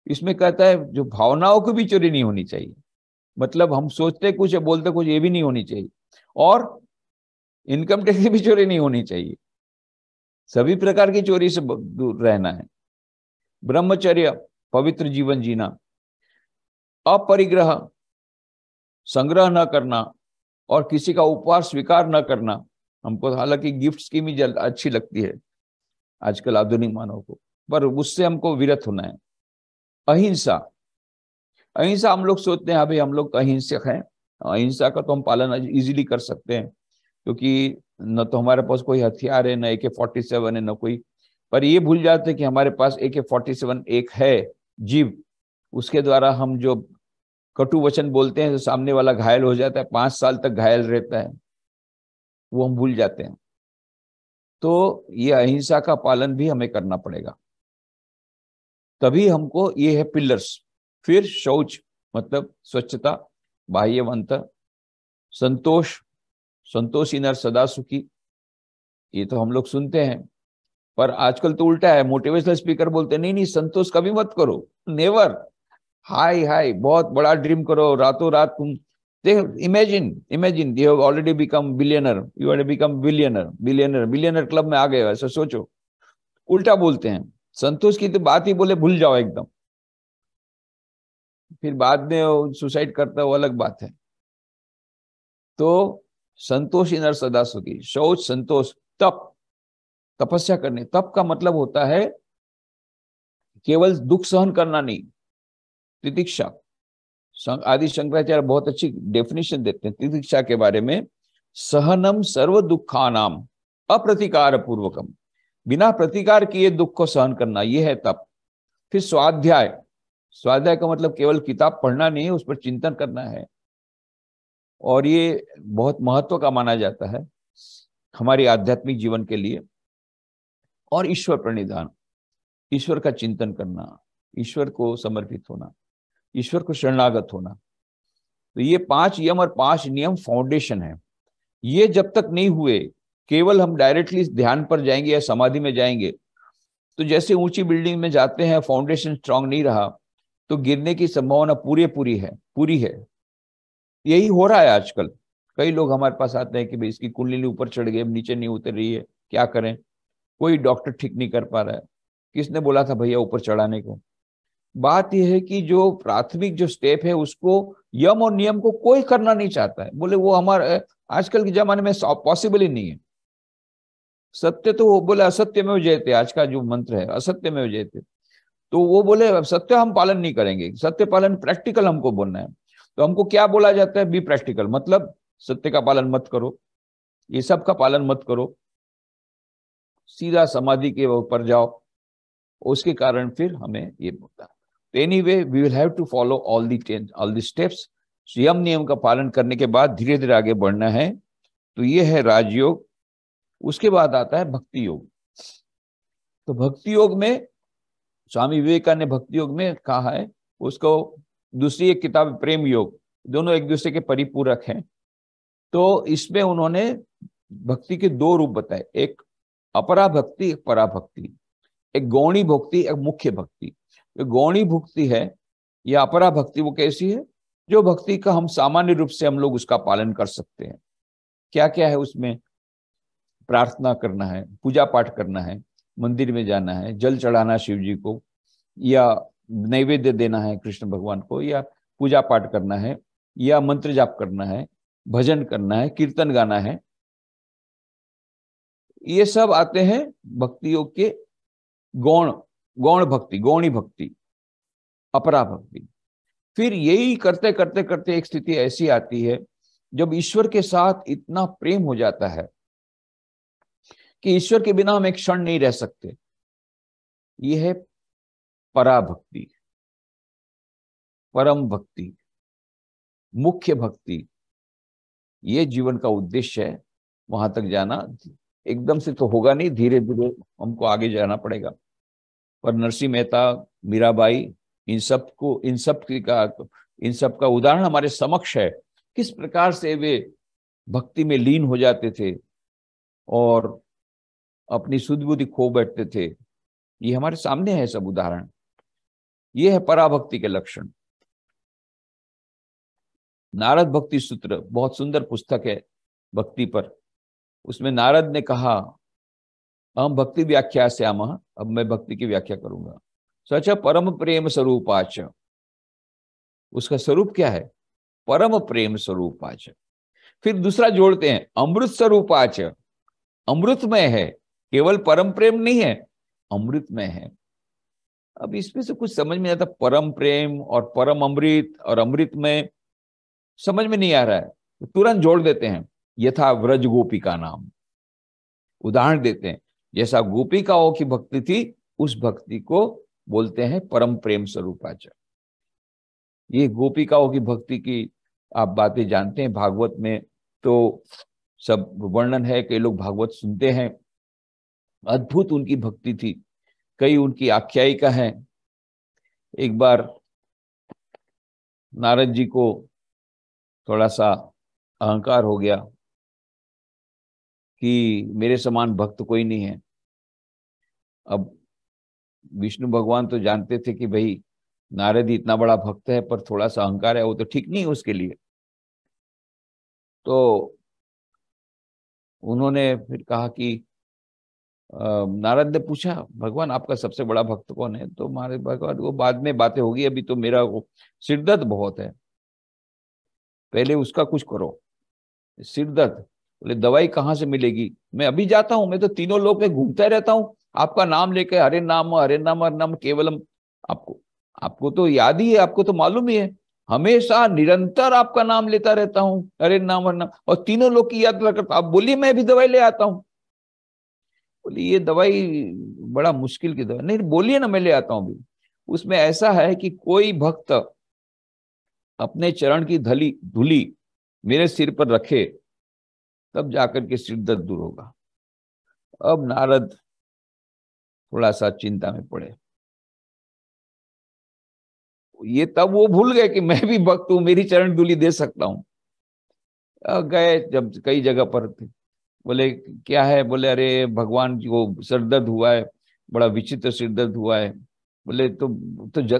इसमें कहता है जो भावनाओं की भी चोरी नहीं होनी चाहिए। मतलब हम सोचते कुछ है, बोलते कुछ, ये भी नहीं होनी चाहिए। और इनकम टैक्स की भी चोरी नहीं होनी चाहिए। सभी प्रकार की चोरी से दूर रहना है। ब्रह्मचर्य, पवित्र जीवन जीना। अपरिग्रह, संग्रह न करना और किसी का उपहार स्वीकार न करना। हमको हालांकि गिफ्ट्स की भी अच्छी लगती है आजकल आधुनिक मानव को, पर उससे हमको विरत होना है। अहिंसा, अहिंसा हम लोग सोचते हैं अभी हम लोग अहिंसक हैं, अहिंसा का तो हम पालन इजीली कर सकते हैं क्योंकि न तो हमारे पास कोई हथियार है, न AK-47 है, न कोई, पर ये भूल जाते हैं कि हमारे पास AK-47 एक है जीव, उसके द्वारा हम जो कटु वचन बोलते हैं तो सामने वाला घायल हो जाता है, 5 साल तक घायल रहता है, वो हम भूल जाते हैं। तो ये अहिंसा का पालन भी हमें करना पड़ेगा, तभी हमको, ये है पिलर्स। फिर शौच मतलब स्वच्छता, बाह्यवंत। संतोष, संतोषी नर सदा सुखी, ये तो हम लोग सुनते हैं, पर आजकल तो उल्टा है। मोटिवेशनल स्पीकर बोलते हैं नहीं संतोष कभी मत करो, नेवर, हाई बहुत बड़ा ड्रीम करो, रातों रात तुम imagine you have already become billionaire, you have become billionaire club में आ गए, ऐसा सोचो। उल्टा बोलते हैं, संतोष की तो बात ही बोले भूल जाओ एकदम, फिर बाद में सुसाइड करता है वो अलग बात है। तो संतोष नर सदा सुखी, शौच, संतोष, तप, तपस्या करनी। तप का मतलब होता है केवल दुख सहन करना नहीं, तितिक्षा। आदि शंकराचार्य बहुत अच्छी डेफिनेशन देते हैं तितिक्षा के बारे में। सहनम सर्व दुखानाम अप्रतिकार पूर्वकम, बिना प्रतिकार किए दुख को सहन करना, यह है तप। फिर स्वाध्याय, स्वाध्याय का मतलब केवल किताब पढ़ना नहीं है, उस पर चिंतन करना है, और ये बहुत महत्व का माना जाता है हमारे आध्यात्मिक जीवन के लिए। और ईश्वर प्रणिधान, ईश्वर का चिंतन करना, ईश्वर को समर्पित होना, ईश्वर को शरणागत होना। तो ये 5 यम और 5 नियम फाउंडेशन है। ये जब तक नहीं हुए, केवल हम डायरेक्टली ध्यान पर जाएंगे या समाधि में जाएंगे, तो जैसे ऊंची बिल्डिंग में जाते हैं, फाउंडेशन स्ट्रांग नहीं रहा तो गिरने की संभावना पूरी है। यही हो रहा है आजकल। कई लोग हमारे पास आते हैं कि भाई इसकी कुंडली ऊपर चढ़ गई, नीचे नहीं उतर रही है, क्या करें? कोई डॉक्टर ठीक नहीं कर पा रहा है। किसने बोला था भैया ऊपर चढ़ाने को? बात यह है कि जो प्राथमिक जो स्टेप है उसको, यम और नियम को कोई करना नहीं चाहता है। बोले वो हमारे आजकल के जमाने में पॉसिबल ही नहीं है। सत्य तो वो बोले असत्य में जयते, आज का जो मंत्र है असत्य में जयते, तो वो बोले सत्य हम पालन नहीं करेंगे, सत्य पालन प्रैक्टिकल हमको बोलना है। तो हमको क्या बोला जाता है? बी प्रैक्टिकल, मतलब सत्य का पालन मत करो, ये सब का पालन मत करो, सीधा समाधि के ऊपर जाओ। उसके कारण फिर हमें ये बोलता है। Anyway we will have to follow all the steps. यम नियम का पालन करने के बाद धीरे धीरे आगे बढ़ना है। तो ये है राजयोग। उसके बाद आता है भक्ति योग। तो भक्ति योग में स्वामी विवेकानंद ने भक्ति योग में कहा है, उसको दूसरी एक किताब प्रेम योग, दोनों एक दूसरे के परिपूरक हैं। तो इसमें उन्होंने भक्ति के 2 रूप बताए, एक अपरा भक्ति, एक परा भक्ति, एक गौणी भक्ति, एक मुख्य भक्ति। जो गौणी भक्ति है या अपरा भक्ति, वो कैसी है? जो भक्ति का हम सामान्य रूप से हम लोग उसका पालन कर सकते हैं। क्या क्या है उसमें? प्रार्थना करना है, पूजा पाठ करना है, मंदिर में जाना है, जल चढ़ाना शिव जी को, या नैवेद्य देना है कृष्ण भगवान को, या पूजा पाठ करना है, या मंत्र जाप करना है, भजन करना है, कीर्तन गाना है। ये सब आते हैं भक्ति योग के गौण भक्ति, गौणी भक्ति, अपरा भक्ति। फिर यही करते करते करते एक स्थिति ऐसी आती है जब ईश्वर के साथ इतना प्रेम हो जाता है कि ईश्वर के बिना हम एक क्षण नहीं रह सकते। यह है पराभक्ति, परम भक्ति, मुख्य भक्ति। ये जीवन का उद्देश्य है। वहां तक जाना एकदम से तो होगा नहीं, धीरे धीरे हमको आगे जाना पड़ेगा। पर नरसिंह मेहता, मीराबाई, इन सब का उदाहरण हमारे समक्ष है, किस प्रकार से वे भक्ति में लीन हो जाते थे और अपनी सुध बुद्धि खो बैठते थे। ये हमारे सामने है सब उदाहरण। ये है पराभक्ति के लक्षण। नारद भक्ति सूत्र बहुत सुंदर पुस्तक है भक्ति पर। उसमें नारद ने कहा, हम भक्ति व्याख्या से आम, अब मैं भक्ति की व्याख्या करूंगा। सच परम प्रेम स्वरूपाच, उसका स्वरूप क्या है? परम प्रेम स्वरूपाच। फिर दूसरा जोड़ते हैं, अमृत स्वरूपाच, अमृतमय है, केवल परम प्रेम नहीं है, अमृतमय है। अब इसमें से कुछ समझ में आता, परम प्रेम और परम अमृत और अमृतमय समझ में नहीं आ रहा है, तो तुरंत जोड़ देते हैं, यथा व्रज गोपिका नाम। उदाहरण देते हैं, जैसा गोपिकाओं की भक्ति थी, उस भक्ति को बोलते हैं परम प्रेम स्वरूपाच। ये गोपिकाओं की भक्ति की आप बातें जानते हैं, भागवत में तो सब वर्णन है। कई लोग भागवत सुनते हैं, अद्भुत उनकी भक्ति थी, कई उनकी आख्यायिका है। एक बार नारद जी को थोड़ा सा अहंकार हो गया कि मेरे समान भक्त कोई नहीं है। अब विष्णु भगवान तो जानते थे कि भाई नारद इतना बड़ा भक्त है, पर थोड़ा सा अहंकार है, वो तो ठीक नहीं है उसके लिए। तो उन्होंने फिर कहा कि नारद ने पूछा, भगवान आपका सबसे बड़ा भक्त कौन है? तो हमारे भगवान को बाद में बातें होगी, अभी तो मेरा वो सिर दर्द बहुत है, पहले उसका कुछ करो। सिर दर्द, बोले दवाई कहाँ से मिलेगी? मैं अभी जाता हूँ, मैं तो तीनों लोग में घूमता रहता हूँ, आपका नाम लेके हरे नाम हरे नाम हरे नाम केवलम। आपको आपको तो याद ही है, आपको तो मालूम ही है, हमेशा निरंतर आपका नाम लेता रहता हूँ, हरे नाम हरे नाम, और तीनों लोग की यात्रा करता। आप बोलिए मैं भी दवाई ले आता हूँ। बोली ये दवाई बड़ा मुश्किल की दवाई नहीं, बोलिए ना मैं ले आता हूँ भी। उसमें ऐसा है कि कोई भक्त अपने चरण की धूली मेरे सिर पर रखे, तब जाकर के सिर दर्द दूर होगा। अब नारद थोड़ा सा चिंता में पड़े। ये तब वो भूल गए कि मैं भी भक्त हूं, मेरी चरण धूली दे सकता हूं। गए जब कई जगह पर थे, बोले क्या है? बोले अरे भगवान जी को सिर दर्द हुआ है, बड़ा विचित्र सिर दर्द हुआ है। बोले तो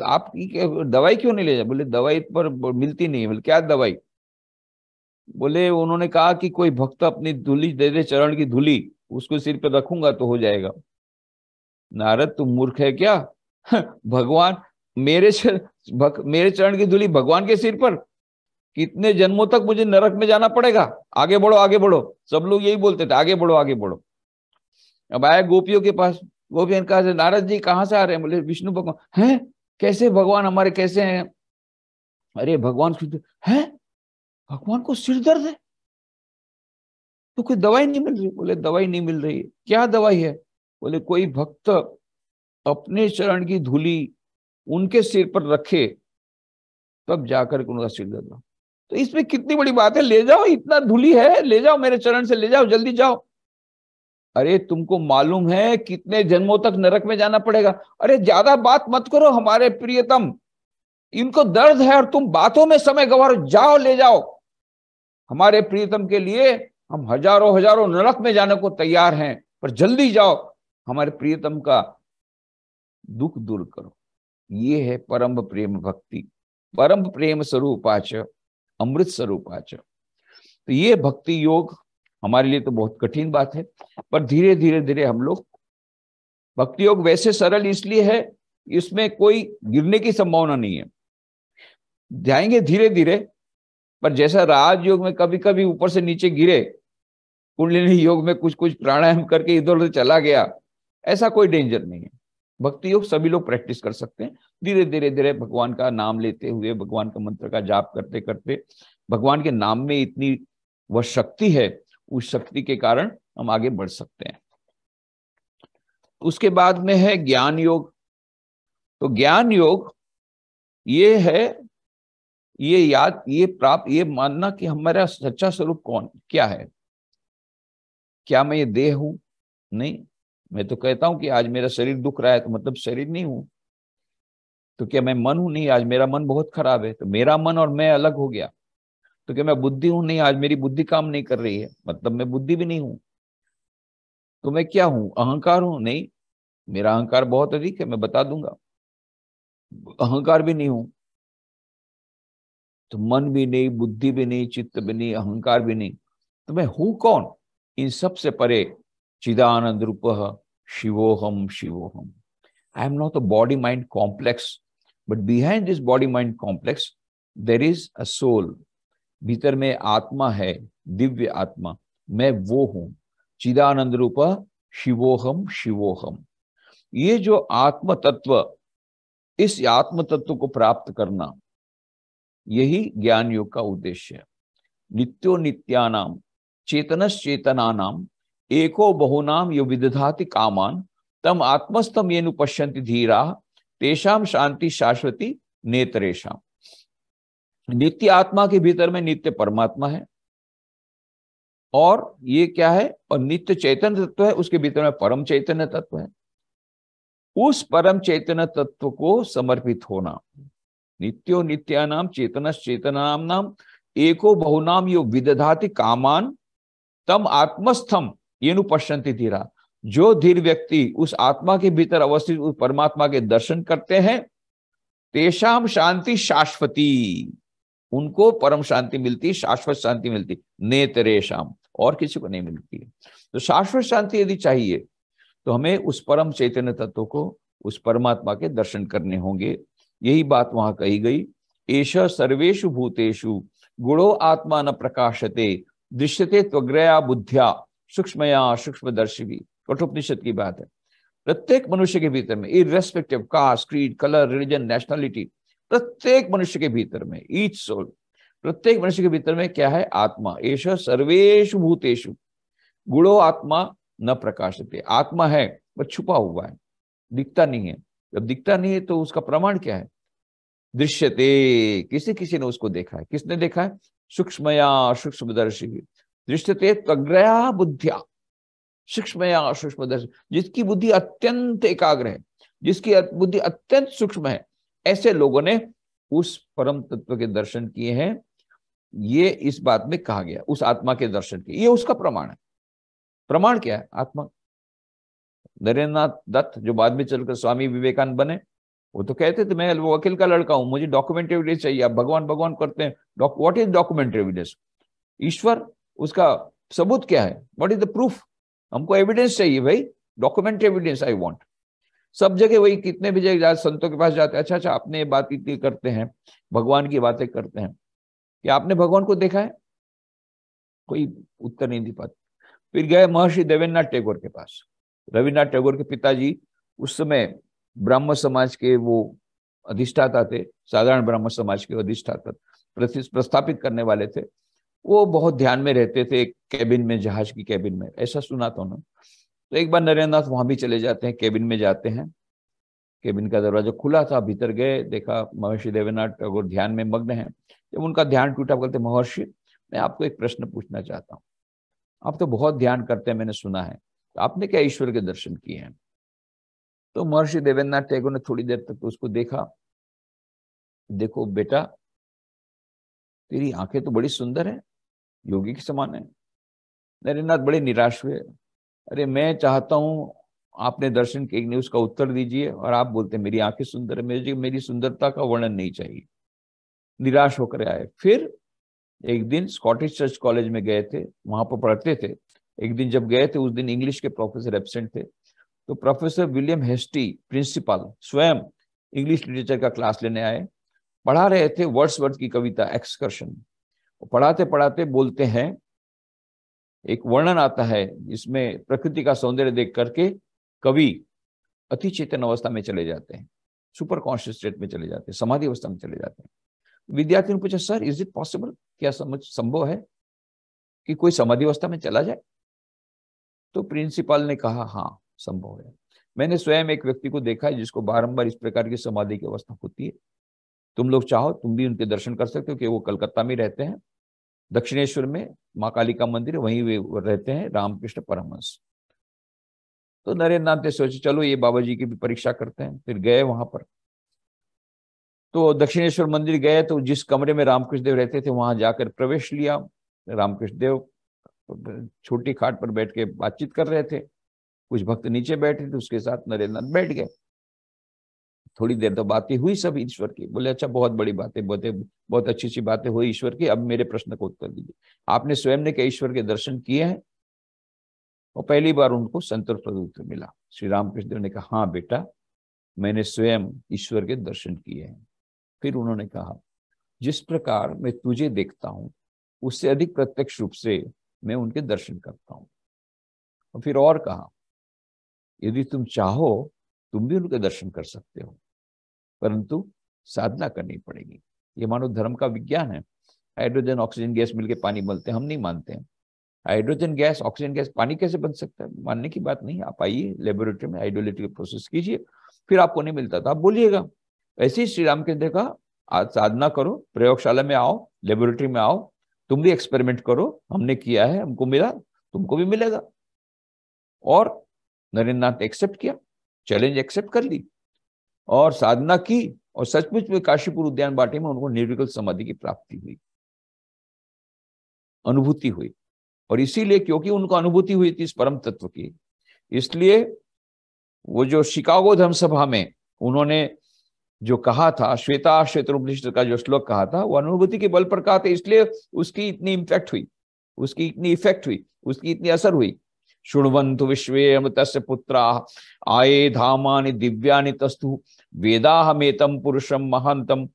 आप दवाई क्यों नहीं ले जाए? बोले दवाई पर मिलती नहीं है। बोले क्या दवाई? बोले उन्होंने कहा कि कोई भक्त अपनी धूली दे दे, चरण की धूली, उसको सिर पर रखूंगा तो हो जाएगा। नारद तुम मूर्ख है क्या? भगवान मेरे चरण की धूली भगवान के सिर पर? कितने जन्मों तक मुझे नरक में जाना पड़ेगा? आगे बढ़ो आगे बढ़ो। सब लोग यही बोलते थे, आगे बढ़ो आगे बढ़ो। अब आए गोपियों के पास, गोपियों ने कहा नारद जी कहाँ से आ रहे हैं? बोले विष्णु भगवान। हैं? कैसे भगवान हमारे कैसे हैं? अरे भगवान है, भगवान को सिर दर्द है तो कोई दवाई नहीं मिल रही? बोले दवाई नहीं मिल रही है। क्या दवाई है? बोले कोई भक्त अपने चरण की धूली उनके सिर पर रखे, तब जाकर के उनका सिर दर्द हो। तो इसमें कितनी बड़ी बात है, ले जाओ, इतना धूली है, ले जाओ मेरे चरण से, ले जाओ जल्दी जाओ। अरे तुमको मालूम है कितने जन्मों तक नरक में जाना पड़ेगा? अरे ज्यादा बात मत करो हमारे प्रियतम, इनको दर्द है और तुम बातों में समय गवा रहे हो, जाओ ले जाओ। हमारे प्रियतम के लिए हम हजारों हजारों नरक में जाने को तैयार हैं, पर जल्दी जाओ, हमारे प्रियतम का दुख दूर करो। ये है परम प्रेम भक्ति, परम प्रेम स्वरूपाच अमृत स्वरूपाच। तो ये भक्ति योग हमारे लिए तो बहुत कठिन बात है, पर धीरे धीरे धीरे हम लोग, भक्ति योग वैसे सरल इसलिए है, इसमें कोई गिरने की संभावना नहीं है, जाएंगे धीरे धीरे। पर जैसा राजयोग में कभी कभी ऊपर से नीचे गिरे, कुंडलिनी योग में कुछ कुछ प्राणायाम करके इधर उधर चला गया, ऐसा कोई डेंजर नहीं है। भक्ति योग सभी लोग प्रैक्टिस कर सकते हैं, धीरे धीरे धीरे भगवान का नाम लेते हुए, भगवान का मंत्र का जाप करते करते, भगवान के नाम में इतनी वह शक्ति है, उस शक्ति के कारण हम आगे बढ़ सकते हैं। उसके बाद में है ज्ञान योग। तो ज्ञान योग ये है, ये मानना कि हमारा सच्चा स्वरूप कौन क्या है। क्या मैं ये देह हूं? नहीं। मैं तो कहता हूं कि आज मेरा शरीर दुख रहा है तो मतलब शरीर नहीं हूं। तो क्या मैं मन हूं? नहीं, आज मेरा मन बहुत खराब है तो मेरा मन और मैं अलग हो गया। तो क्या मैं बुद्धि हूं? नहीं, आज मेरी बुद्धि काम नहीं कर रही है, मतलब मैं बुद्धि भी नहीं हूं। तो मैं क्या हूं? अहंकार हूं? नहीं, मेरा अहंकार बहुत अधिक है, मैं बता दूंगा। अहंकार भी नहीं हूं। तो मन भी नहीं, बुद्धि भी नहीं, चित्त भी नहीं, अहंकार भी नहीं, तो मैं हूं कौन? इन सब से परे चिदानंद रूप शिवोहम शिवोहम। I am not a body mind complex, but behind this body mind complex there is a soul. भीतर में आत्मा है, दिव्य आत्मा, मैं वो हूं, चिदानंद रूप शिवोहम शिवोहम। ये जो आत्म तत्व, इस आत्म तत्व को प्राप्त करना, यही ज्ञान योग का उद्देश्य है। नित्यो नित्यानाम चेतनश्चेतनानाम एको बहुनाम यो विदधाति कामान तम आत्मस्तम येनु पश्यन्ति धीरा तेषाम शांति शाश्वती नेतरेशम। नित्य आत्मा के भीतर में नित्य परमात्मा है, और ये क्या है? और नित्य चैतन्य तत्व है, उसके भीतर में परम चैतन्य तत्व है। उस परम चैतन्य तत्व को समर्पित होना। नित्यो नित्यानाम चेतनश्चेतनाम नाम एको बहुनाम यो विदधाति कामान तम आत्मस्थम येनु पश्यन्ति धीरा। जो धीर व्यक्ति उस आत्मा के भीतर अवस्थित उस परमात्मा के दर्शन करते हैं, तेषाम शांति शाश्वती, उनको परम शांति मिलती, शाश्वत शांति मिलती, नेतरेशम, और किसी को नहीं मिलती। तो शाश्वत शांति यदि चाहिए तो हमें उस परम चैतन्य तत्व को, उस परमात्मा के दर्शन करने होंगे। यही बात वहां कही गई, एष सर्वेषु भूतेषु गुणो आत्मा न प्रकाशते दृश्यते त्वग्रया बुद्ध्या सूक्ष्मया सूक्ष्मदर्शी। कठोपनिषद की बात है। प्रत्येक मनुष्य के भीतर में, irrespective caste, creed, colour, religion, nationality, प्रत्येक मनुष्य के भीतर में, ईच सोल, प्रत्येक मनुष्य के भीतर में क्या है? आत्मा। एष सर्वेषु भूतेषु गुणो आत्मा न प्रकाशते। आत्मा है पर छुपा हुआ है, दिखता नहीं है। जब दिखता नहीं है तो उसका प्रमाण क्या है? दृश्यते, किसी किसी ने उसको देखा है। किसने देखा है? सूक्ष्मया सूक्ष्मदर्शी। दृश्यते त्वग्रया बुद्धिया सूक्ष्मया सूक्ष्मदर्शी। जिसकी बुद्धि अत्यंत एकाग्र है, जिसकी बुद्धि अत्यंत सूक्ष्म है, ऐसे लोगों ने उस परम तत्व के दर्शन किए हैं। ये इस बात में कहा गया, उस आत्मा के दर्शन किए, ये उसका प्रमाण है। प्रमाण क्या है? आत्मा। नरेंद्रनाथ दत्त जो बाद में चलकर स्वामी विवेकानंद बने, वो तो कहते थे मैं वकील का लड़का हूं, मुझे डॉक्यूमेंट एविडेंस चाहिए। आप भगवान भगवान करते हैं, व्हाट इज डॉक्यूमेंट एविडेंस? ईश्वर, उसका सबूत क्या है? What is the proof? हमको एविडेंस चाहिए भाई, डॉक्यूमेंट एविडेंस आई वांट। सब जगह वही, कितने भी जगह संतों के पास जाते हैं, अच्छा आपने ये बात इतनी करते हैं, भगवान की बातें करते हैं, क्या आपने भगवान को देखा है? कोई उत्तर नहीं दे पाते। फिर गए महर्षि देवेंद्रनाथ टैगोर के पास। रविन्द्रनाथ टैगोर के पिताजी उस समय ब्राह्मण समाज के वो अधिष्ठाता थे, साधारण ब्राह्मण समाज के अधिष्ठाता, प्रस्थापित करने वाले थे। वो बहुत ध्यान में रहते थे, कैबिन में, जहाज की कैबिन में, ऐसा सुना था उन्होंने। तो एक बार नरेंद्रनाथ वहां भी चले जाते हैं, कैबिन में जाते हैं। कैबिन का दरवाजा खुला था, भीतर गए, देखा महर्षि देवेंद्रनाथ टैगोर ध्यान में मग्न हैं। जब उनका ध्यान टूटा, बोलते महर्षि मैं आपको एक प्रश्न पूछना चाहता हूँ, आप तो बहुत ध्यान करते हैं, मैंने सुना है, तो आपने क्या ईश्वर के दर्शन किए हैं? तो महर्षि देवेंद्रनाथ टैगोर ने थोड़ी देर तक तो उसको देखा। देखो बेटा, तेरी आंखें तो बड़ी सुंदर है, योगी के समान है। नरेंद्रनाथ बड़े निराश हुए। अरे मैं चाहता हूं आपने दर्शन किए नहीं, उसका उत्तर दीजिए, और आप बोलते मेरी आंखें सुंदर है, मेरी सुंदरता का वर्णन नहीं चाहिए। निराश होकर आए। फिर एक दिन स्कॉटिश चर्च कॉलेज में गए थे, वहां पर पढ़ते थे। एक दिन जब गए थे, उस दिन इंग्लिश के प्रोफेसर एब्सेंट थे, तो प्रोफेसर विलियम हेस्टी, प्रिंसिपल, स्वयं इंग्लिश लिटरेचर का क्लास लेने आए। पढ़ा रहे थे वर्ड्सवर्थ की कविता एक्सकर्शन। पढ़ाते पढ़ाते बोलते हैं, एक वर्णन आता है जिसमें प्रकृति का सौंदर्य देख करके कवि अति चेतन अवस्था में चले जाते हैं, सुपर कॉन्शियस स्टेट में चले जाते हैं, समाधि अवस्था में चले जाते हैं। विद्यार्थी ने पूछा, सर इज इट पॉसिबल, क्या संभव है कि कोई समाधि अवस्था में चला जाए? तो प्रिंसिपल ने कहा, हाँ संभव है। मैंने स्वयं एक व्यक्ति को देखा है जिसको बारंबार इस प्रकार की समाधि की अवस्था होती है। तुम लोग चाहो तुम भी उनके दर्शन कर सकते हो, कि वो कलकत्ता में रहते हैं, दक्षिणेश्वर में माँ काली का मंदिर है, वहीं वे रहते हैं, रामकृष्ण परमहंस। तो नरेंद्रनाथ ने सोचा चलो ये बाबा जी की भी परीक्षा करते हैं। फिर गए वहां पर, तो दक्षिणेश्वर मंदिर गए, तो जिस कमरे में रामकृष्ण देव रहते थे वहां जाकर प्रवेश लिया। रामकृष्ण देव छोटी खाट पर बैठ के बातचीत कर रहे थे, कुछ भक्त नीचे बैठे थे, उसके साथ नरेंद्रनाथ बैठ गए। थोड़ी देर तो बातें हुई सब ईश्वर की। बोले अच्छा बहुत बड़ी बातें, बहुत अच्छी अच्छी बातें हुई ईश्वर की, अब मेरे प्रश्न को उत्तर दीजिए। आपने स्वयं ने क्या ईश्वर के दर्शन किए हैं? और पहली बार उनको संतोष उत्तर मिला। श्री रामकृष्ण देव ने कहा, हाँ बेटा मैंने स्वयं ईश्वर के दर्शन किए हैं। फिर उन्होंने कहा, जिस प्रकार मैं तुझे देखता हूं उससे अधिक प्रत्यक्ष रूप से मैं उनके दर्शन करता हूं। और फिर और कहा, यदि तुम चाहो तुम भी उनके दर्शन कर सकते हो, परंतु साधना करनी पड़ेगी। ये मानव धर्म का विज्ञान है। हाइड्रोजन ऑक्सीजन गैस मिलकर पानी बनते हैं, हम नहीं मानते हैं। हाइड्रोजन गैस ऑक्सीजन गैस पानी कैसे बन सकता है, मानने की बात नहीं। आप आइए लेबोरेटरी में हाइड्रोलिटिक प्रोसेस कीजिए, फिर आपको नहीं मिलता तो आप बोलिएगा। ऐसे ही श्री राम के देखा, आज साधना करो, प्रयोगशाला में आओ, लेबोरेटरी में आओ, तुम भी एक्सपेरिमेंट करो, हमने किया है, हमको मिला, तुमको भी मिलेगा। और नरेंद्रनाथ ने एक्सेप्ट किया, चैलेंज एक्सेप्ट कर ली और साधना की, और सचमुच में काशीपुर उद्यान बाटी में उनको निर्विकल्प समाधि की प्राप्ति हुई, अनुभूति हुई। और इसीलिए क्योंकि उनको अनुभूति हुई थी इस परम तत्व की, इसलिए वो जो शिकागो धर्म सभा में उन्होंने जो कहा था, श्वेता श्वेतोपनिषद का जो श्लोक कहा था, वो अनुभूति के बल पर कहा था, इसलिए उसकी इतनी इम्पैक्ट हुई, उसकी इतनी इफेक्ट हुई, उसकी इतनी असर हुई। शृण्वन्तु विश्वे अमृतस्य पुत्राः आये धामानि दिव्यानि तस्तु वेदाहमेतं पुरुषं महान्तम्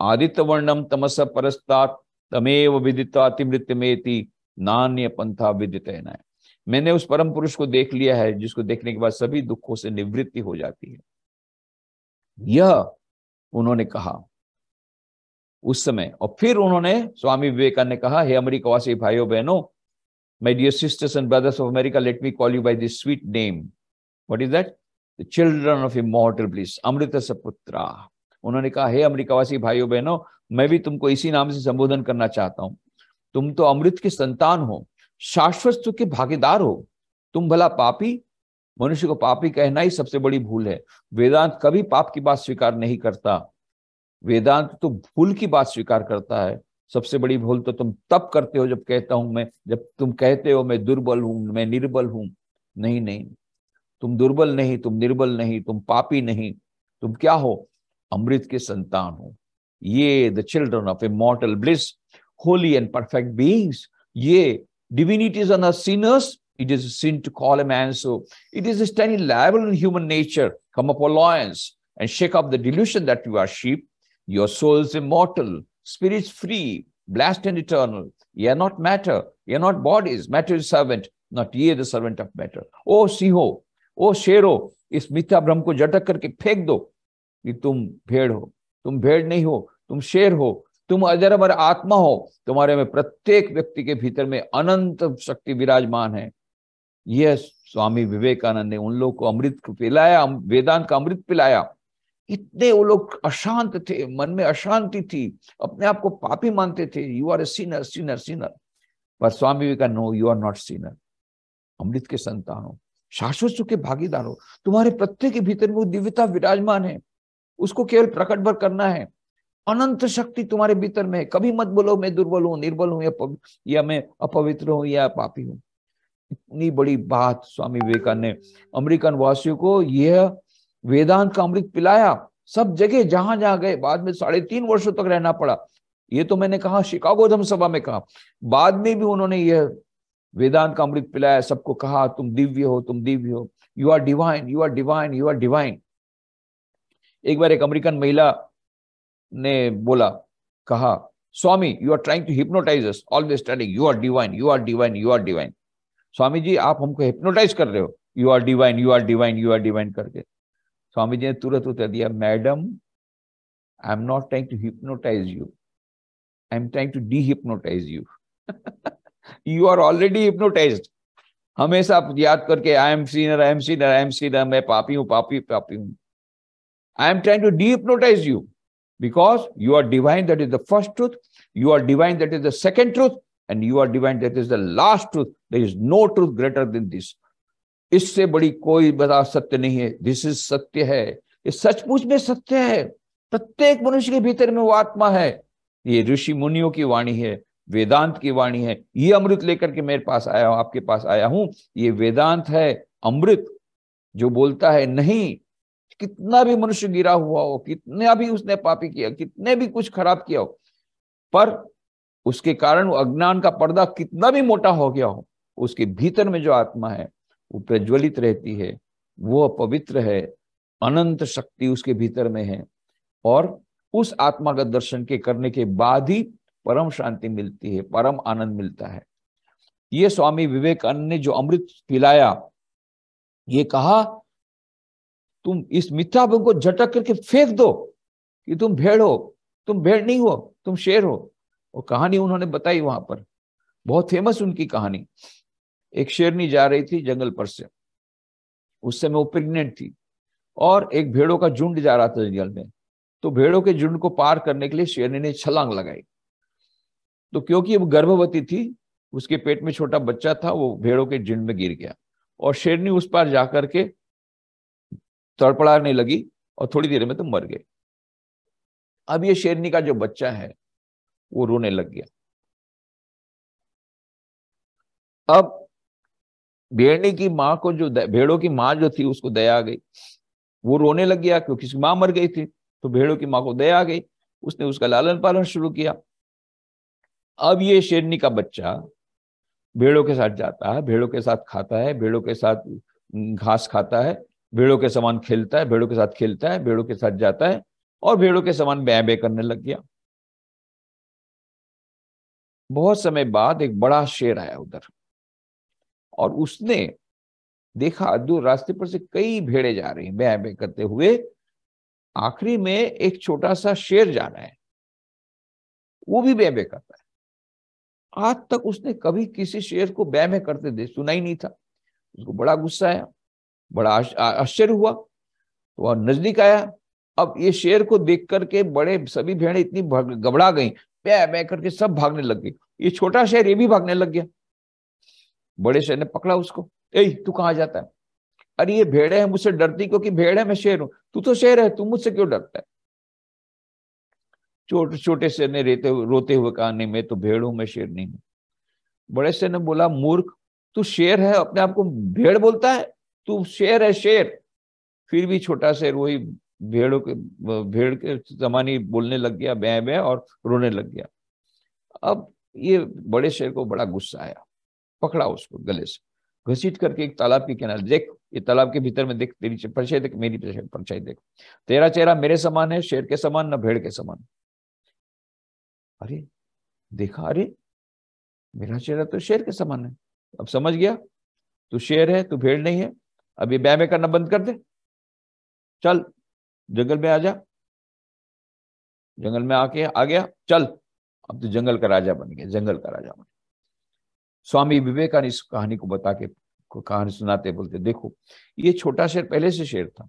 आदित्यवर्णं तमसः परस्तात् तमेव विदित्वाति मृत्युमेति नान्य पंथा विदितेन। मैंने उस परम पुरुष को देख लिया है जिसको देखने के बाद सभी दुखों से निवृत्ति हो जाती है। यह उन्होंने कहा उस समय। और फिर उन्होंने स्वामी विवेकानंद ने कहा, हे अमेरिकावासी भाइयों बहनों, my dear sisters and brothers of America, let me call you by this sweet name. What is that? The children of immortal bliss, Amrita Saputra. उन्होंने कहा, हे अमेरिकावासी भाइयों बहनों, मैं भी तुमको इसी नाम से संबोधन करना चाहता हूं। तुम तो अमृत के संतान हो, शाश्वत सुख के भागीदार हो। तुम भला पापी, मनुष्य को पापी कहना ही सबसे बड़ी भूल है। वेदांत कभी पाप की बात स्वीकार नहीं करता, वेदांत तो भूल की बात स्वीकार करता है। सबसे बड़ी भूल तो तुम तब करते हो जब कहता हूं मैं, जब तुम कहते हो मैं दुर्बल हूं, मैं निर्बल हूं। नहीं नहीं, तुम दुर्बल नहीं, तुम निर्बल नहीं, तुम पापी नहीं, तुम क्या हो? अमृत के संतान हो। ये the children of immortal bliss, Holi and perfect beings. ये divinities are not sinners. It is a sin to call a man so. It is a standing liable in human nature. Come up, O lions, and shake off the delusion that you are sheep. Your soul is immortal, spirits free, blessed and eternal. Ye are not matter, ye are not bodies. Matter is servant, not ye the servant of matter. ओ सिंहो, ओ शेरो, इस मिथ्या भ्रम को झटक करके फेंक दो कि तुम भेड़ हो। तुम भेड़ नहीं हो, तुम शेर हो, तुम अजर अमर आत्मा हो। तुम्हारे में प्रत्येक व्यक्ति के भीतर में अनंत शक्ति विराजमान है। यह स्वामी विवेकानंद ने उन लोगों को अमृत पिलाया, वेदांत का अमृत पिलाया। इतने वो लोग अशांत थे, मन में अशांति थी, अपने आप को पापी मानते थे। You are a sinner, sinner, sinner. पर Swami Vivekananda, no, you are not sinner. अमृत के संतान हो, शाश्वत सुख के भागीदार हो। तुम्हारे प्रत्येक के भीतर में वो दिव्यता विराजमान है, उसको केवल प्रकट भर करना है। अनंत शक्ति तुम्हारे भीतर में है। कभी मत बोलो मैं दुर्बल हूं, निर्बल हूं, या मैं अपवित्र हूं या पापी हूं। इतनी बड़ी बात स्वामी विवेकानंद ने अमेरिकन वासियों को यह वेदांत का अमृत पिलाया। सब जगह जहां जहां गए, बाद में 3.5 वर्षों तक रहना पड़ा। ये तो मैंने कहा शिकागो धर्म सभा में कहा, बाद में भी उन्होंने यह वेदांत का अमृत पिलाया। सबको कहा तुम दिव्य हो, तुम दिव्य हो, you are divine, you are divine, you are divine. एक बार एक अमेरिकन महिला ने बोला, कहा, Swami you are trying to hypnotize us, always telling you are divine, you are divine, you are divine. Swami ji आप हमको हिप्नोटाइज कर रहे हो, you are divine, you are divine, you are divine करके। स्वामी जी ने तुरंत उत्तर दिया, madam I am not trying to hypnotise you, I am trying to dehypnotize you. You are already hypnotized. हमेशा आप याद करके I am sinner, I am sinner, I am sinner, मैं पापी हूं, पापी पापी हूं। I am trying to dehypnotize you because you are divine, that is the first truth. You are divine, that is the second truth. And you are divine, that is the last truth. There is no truth greater than this. इससे बड़ी कोई बड़ा सत्य नहीं है। This is सत्य है, ये सचमुच में सत्य है। प्रत्येक मनुष्य के भीतर में वो आत्मा है। ये ऋषि मुनियों की वाणी है, वेदांत की वाणी है। ये अमृत लेकर के मेरे पास आया हूं, आपके पास आया हूं। ये वेदांत है, अमृत जो बोलता है नहीं, कितना भी मनुष्य गिरा हुआ हो, कितना भी उसने पापी किया, कितने भी कुछ खराब किया हो, पर उसके कारण वो अज्ञान का पर्दा कितना भी मोटा हो गया हो, उसके भीतर में जो आत्मा है वो प्रज्वलित रहती है, वो पवित्र है, अनंत शक्ति उसके भीतर में है। और उस आत्मा का दर्शन के करने के बाद ही परम शांति मिलती है, परम आनंद मिलता है। ये स्वामी विवेकानंद ने जो अमृत पिलाया, ये कहा तुम इस मिथ्या भ्रम को झटक करके फेंक दो कि तुम भेड़ हो, तुम भेड़ नहीं हो, तुम शेर हो। वो कहानी उन्होंने बताई वहां पर, बहुत फेमस उनकी कहानी। एक शेरनी जा रही थी जंगल पर से, उस समय वो प्रेग्नेंट थी, और एक भेड़ों का झुंड जा रहा था जंगल में। तो भेड़ों के झुंड को पार करने के लिए शेरनी ने छलांग लगाई। तो क्योंकि वो गर्भवती थी, उसके पेट में छोटा बच्चा था, वो भेड़ों के झुंड में गिर गया और शेरनी उस पार जाकर के तड़पड़ाने लगी और थोड़ी देर में तो मर गए। अब ये शेरनी का जो बच्चा है वो रोने लग गया। अब भेड़नी की माँ को, जो भेड़ों की माँ जो थी, उसको दया आ गई, वो रोने लग गया क्योंकि उसकी माँ मर गई थी। तो भेड़ों की माँ को दया आ गई, उसने उसका लालन पालन शुरू किया। अब ये शेरनी का बच्चा भेड़ों के साथ जाता है, भेड़ों के साथ खाता है, भेड़ों के साथ घास खाता है, भेड़ों के समान खेलता है, भेड़ों के साथ खेलता है, भेड़ों के साथ जाता है, और भेड़ों के समान बै बै करने लग गया। बहुत समय बाद एक बड़ा शेर आया उधर, और उसने देखा दूर रास्ते पर से कई भेड़े जा रही हैं बै बै करते हुए, आखिरी में एक छोटा सा शेर जा रहा है, वो भी बै बै करता है। आज तक उसने कभी किसी शेर को बै बै करते दे सुना ही नहीं था। उसको बड़ा गुस्सा आया, बड़ा आश्चर्य हुआ, तो वह नजदीक आया। अब ये शेर को देख करके बड़े सभी भेड़ें इतनी घबरा गई, बै बै करके सब भागने लग गई। ये छोटा शेर ये भी भागने लग गया। बड़े शेर ने पकड़ा उसको, ए तू कहाँ जाता है? अरे ये भेड़े हैं मुझसे डरती क्योंकि भेड़ है, मैं शेर हूं, तू तो शेर है, तू मुझसे क्यों डरता है? छोटे छोटे शेर ने रोते हुए कहा, नहीं मैं तो भेड़ हूं, मैं शेर नहीं हूं। बड़े शेर ने बोला, मूर्ख, तू शेर है, अपने आप को भेड़ बोलता है? तू शेर है, शेर। फिर भी छोटा शेर वही भेड़ के समान ही बोलने लग गया, बै बै, और रोने लग गया। अब ये बड़े शेर को बड़ा गुस्सा आया, पकड़ा उसको गले से, घसीट करके एक तालाब के किनारे, देख ये तालाब के भीतर में देख, तेरी परछाई देख, मेरी परछाई देख, तेरा चेहरा मेरे समान है, शेर के समान, न भेड़ के समान। अरे देखा, अरे मेरा चेहरा तो शेर के समान है। अब समझ गया, तू शेर है, तू भेड़ नहीं है। अब ये बै बै करना बंद कर दे, चल जंगल में आ जा। जंगल में आके आ गया, चल अब तो जंगल का राजा बन गया, जंगल का राजा बन। स्वामी विवेकानंद इस कहानी को बता के कहानी सुनाते बोलते, देखो ये छोटा शेर पहले से शेर था,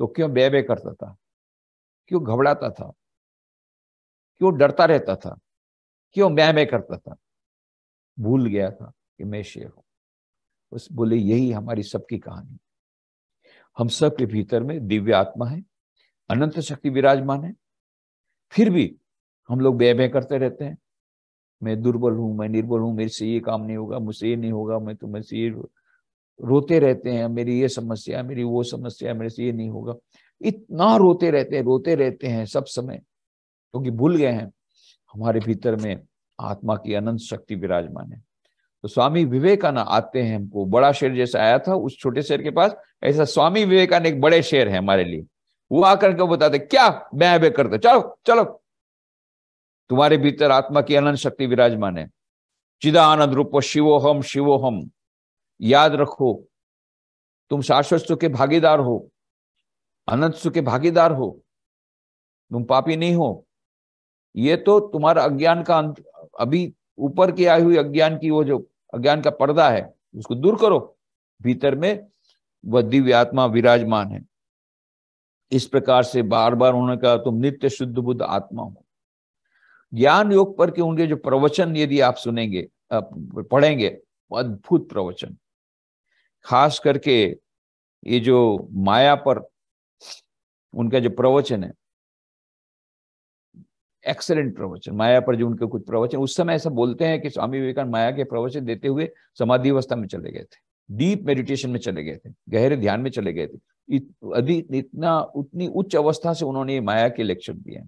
तो क्यों बै बै करता था, क्यों घबराता था, क्यों डरता रहता था, क्यों बै बै करता था? भूल गया था कि मैं शेर हूं। उस बोले यही हमारी सबकी कहानी। हम सब के भीतर में दिव्य आत्मा है, अनंत शक्ति विराजमान है, फिर भी हम लोग बै बै करते रहते हैं, मैं दुर्बल हूं, मैं निर्बल हूं, मेरे से ये काम नहीं होगा, मुझसे ये नहीं होगा, मैं तो मैं से ये रोते रहते हैं, मेरी ये समस्या, मेरी वो समस्या, मेरे से ये नहीं होगा। इतना रोते रहते हैं सब समय, क्योंकि भूल गए हैं हमारे भीतर में आत्मा की अनंत शक्ति विराजमान है। तो स्वामी विवेकानंद आते हैं, हमको बड़ा शेर जैसा आया था उस छोटे शेर के पास, ऐसा स्वामी विवेकानंद एक बड़े शेर है हमारे लिए। वो आकर के बताते, क्या बै बै करते, चलो चलो, तुम्हारे भीतर आत्मा की अनंत शक्ति विराजमान है, चिदानंद रूप शिवोहम शिवोहम। याद रखो, तुम शाश्वत सुख के भागीदार हो, अनंत सुख के भागीदार हो, तुम पापी नहीं हो। ये तो तुम्हारा अज्ञान का अभी ऊपर की आई हुई अज्ञान की, वो जो अज्ञान का पर्दा है उसको दूर करो, भीतर में वह दिव्य आत्मा विराजमान है। इस प्रकार से बार बार उन्होंने कहा, तुम नित्य शुद्ध बुद्ध आत्मा हो। ज्ञान योग पर के उनके जो प्रवचन यदि आप सुनेंगे, पढ़ेंगे, अद्भुत प्रवचन, खास करके ये जो माया पर उनका जो प्रवचन है, एक्सेलेंट प्रवचन। माया पर जो उनके कुछ प्रवचन, उस समय ऐसा बोलते हैं कि स्वामी विवेकानंद माया के प्रवचन देते हुए समाधि अवस्था में चले गए थे, डीप मेडिटेशन में चले गए थे, गहरे ध्यान में चले गए थे। उतनी उच्च अवस्था से उन्होंने माया के लेक्चर दिए।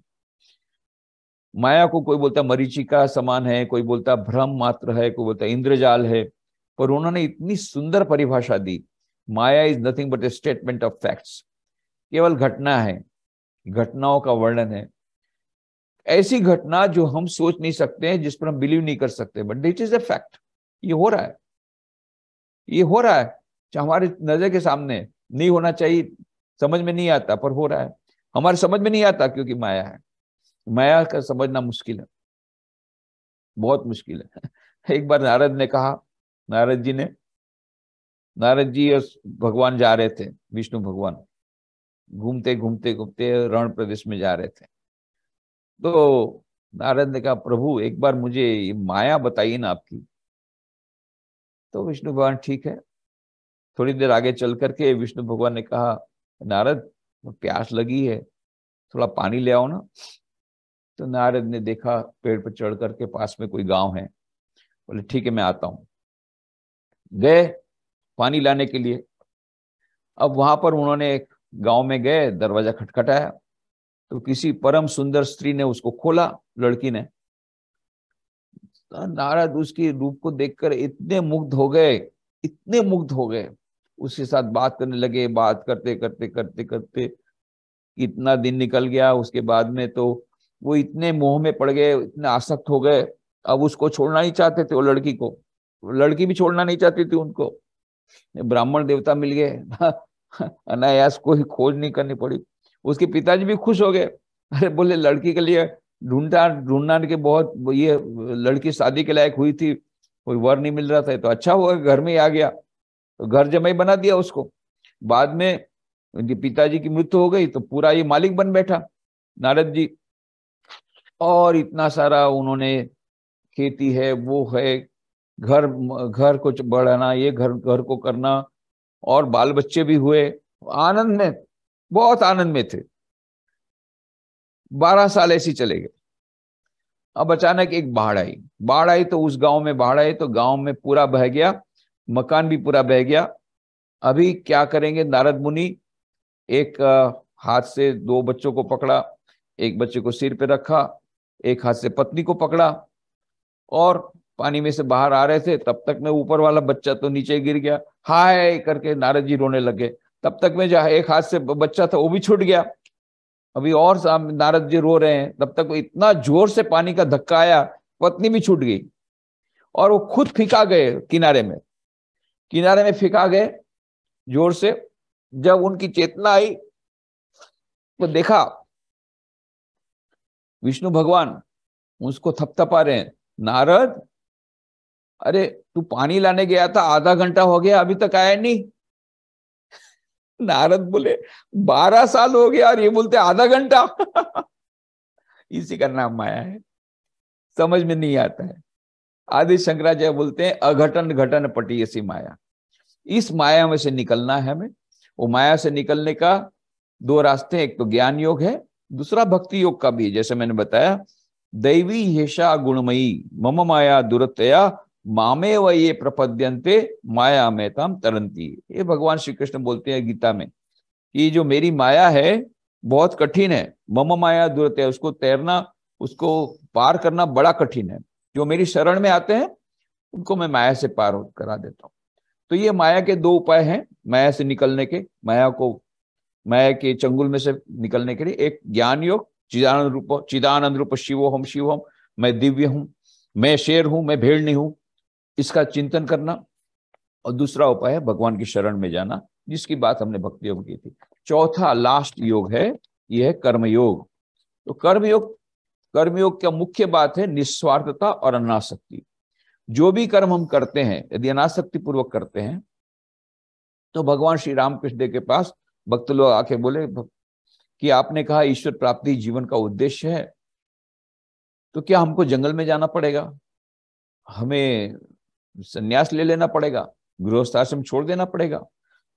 माया को कोई बोलता मरीचिका समान है, कोई बोलता भ्रम मात्र है, कोई बोलता इंद्रजाल है, पर उन्होंने इतनी सुंदर परिभाषा दी, maya is nothing but a statement of facts. केवल घटना है, घटनाओं का वर्णन है, ऐसी घटना जो हम सोच नहीं सकते हैं, जिस पर हम बिलीव नहीं कर सकते, but it is a fact. ये हो रहा है, ये हो रहा है, हमारे नजर के सामने, नहीं होना चाहिए, समझ में नहीं आता, पर हो रहा है। हमारे समझ में नहीं आता क्योंकि माया है। माया का समझना मुश्किल है, बहुत मुश्किल है। एक बार नारद ने कहा, नारद जी और भगवान जा रहे थे, विष्णु भगवान घूमते घूमते घूमते रण प्रदेश में जा रहे थे। तो नारद ने कहा, प्रभु एक बार मुझे ये माया बताइए ना आपकी। तो विष्णु भगवान, ठीक है। थोड़ी देर आगे चल करके विष्णु भगवान ने कहा, नारद प्यास लगी है, थोड़ा पानी ले आओ ना। तो नारद ने देखा पेड़ पर चढ़ करके पास में कोई गांव है, बोले ठीक है मैं आता हूं। गए पानी लाने के लिए। अब वहां पर उन्होंने एक गांव में गए, दरवाजा खटखटाया, तो किसी परम सुंदर स्त्री ने उसको खोला, लड़की ने। तो नारद उसके रूप को देखकर इतने मुग्ध हो गए, इतने मुग्ध हो गए, उसके साथ बात करने लगे। बात करते करते करते करते इतना दिन निकल गया। उसके बाद में तो वो इतने मोह में पड़ गए, इतने आसक्त हो गए, अब उसको छोड़ना नहीं चाहते थे वो लड़की को, लड़की भी छोड़ना नहीं चाहती थी उनको। ब्राह्मण देवता मिल गए अनायास, कोई खोज नहीं करनी पड़ी। उसके पिताजी भी खुश हो गए। अरे बोले लड़की के लिए ढूंढना ढूंढना के बहुत, ये लड़की शादी के लायक हुई थी, कोई वर नहीं मिल रहा था, तो अच्छा हुआ घर में ही आ गया, तो घर जमाई बना दिया उसको। बाद में उनके पिताजी की मृत्यु हो गई तो पूरा ये मालिक बन बैठा नारद जी। और इतना सारा उन्होंने, खेती है, वो है, घर घर को बढ़ाना, ये घर घर को करना, और बाल बच्चे भी हुए, आनंद में, बहुत आनंद में थे। 12 साल ऐसे चले गए। अब अचानक एक बाढ़ आई। बाढ़ आई तो उस गांव में बाढ़ आई तो गांव में पूरा बह गया, मकान भी पूरा बह गया। अभी क्या करेंगे नारद मुनि? एक हाथ से 2 बच्चों को पकड़ा, एक बच्चे को सिर पे रखा, एक हाथ से पत्नी को पकड़ा, और पानी में से बाहर आ रहे थे तब तक में ऊपर वाला बच्चा तो नीचे गिर गया। हाय करके नारद जी रोने लगे। तब तक में जहाँ एक हाथ से बच्चा था वो भी छूट गया। अभी और नारद जी रो रहे हैं, तब तक इतना जोर से पानी का धक्का आया, पत्नी भी छूट गई और वो खुद फिका गए किनारे में। किनारे में फिका गए जोर से। जब उनकी चेतना आई तो देखा विष्णु भगवान उसको थपथपा रहे हैं। नारद, अरे तू पानी लाने गया था, आधा घंटा हो गया अभी तक आया नहीं। नारद बोले 12 साल हो गया और ये बोलते आधा घंटा इसी का नाम माया है, समझ में नहीं आता है। आदि शंकराचार्य बोलते हैं अघटन घटन पटी ऐसी माया। इस माया में से निकलना है हमें। वो माया से निकलने का 2 रास्ते हैं, एक तो ज्ञान योग है, दूसरा भक्ति योग का भी है। जैसे मैंने बताया, दैवी हेषा गुणमयी मम माया दुरतया मामे व ये प्रपद्यंते माया में तम तरंती। ये भगवान श्री कृष्ण बोलते हैं गीता में कि जो मेरी माया है बहुत कठिन है, मम माया दुरतया, उसको तैरना, उसको पार करना बड़ा कठिन है। जो मेरी शरण में आते हैं उनको मैं माया से पार करा देता हूँ। तो ये माया के 2 उपाय हैं माया से निकलने के, माया के चंगुल में से निकलने के लिए। एक ज्ञान योग, चिदानंद रूप शिवोहम शिवोहम, मैं दिव्य हूं, मैं शेर हूं, मैं भेड़ नहीं हूं, इसका चिंतन करना। और दूसरा उपाय है भगवान की शरण में जाना, जिसकी बात हमने भक्ति योग की थी। चौथा लास्ट योग है, यह है कर्मयोग। तो कर्मयोग का मुख्य बात है निस्वार्थता और अनासक्ति। जो भी कर्म हम करते हैं यदि अनासक्ति पूर्वक करते हैं तो भगवान श्री रामकृष्ण के पास भक्त लोग आके बोले कि आपने कहा ईश्वर प्राप्ति जीवन का उद्देश्य है, तो क्या हमको जंगल में जाना पड़ेगा, हमें संन्यास ले लेना पड़ेगा, गृहस्थाश्रम छोड़ देना पड़ेगा?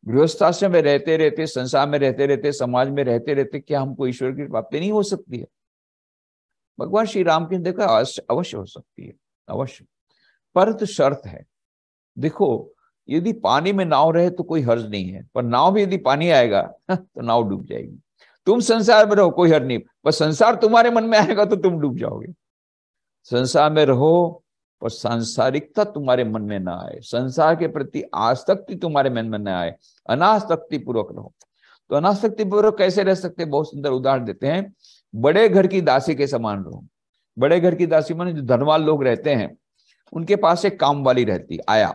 गृहस्थाश्रम में रहते रहते, संसार में रहते रहते, समाज में रहते रहते क्या हमको ईश्वर की प्राप्ति नहीं हो सकती है? भगवान श्री राम की देखा अवश्य हो सकती है, अवश्य, परंतु शर्त है। देखो, यदि पानी में नाव रहे तो कोई हर्ज नहीं है, पर नाव में यदि पानी आएगा तो नाव डूब जाएगी। तुम संसार में रहो कोई हर्ज नहीं, पर संसार तुम्हारे मन में आएगा तो तुम डूब जाओगे। संसार में रहो पर सांसारिकता तुम्हारे मन में ना आए, संसार के प्रति आसक्ति तुम्हारे मन में ना आए, अनासक्ति पूर्वक रहो। तो अनासक्ति पूर्वक कैसे रह सकते? बहुत सुंदर उदाहरण देते हैं। बड़े घर की दासी के समान रहो। बड़े घर की दासी माने जो धनवान लोग रहते हैं, उनके पास एक काम वाली रहती, आया।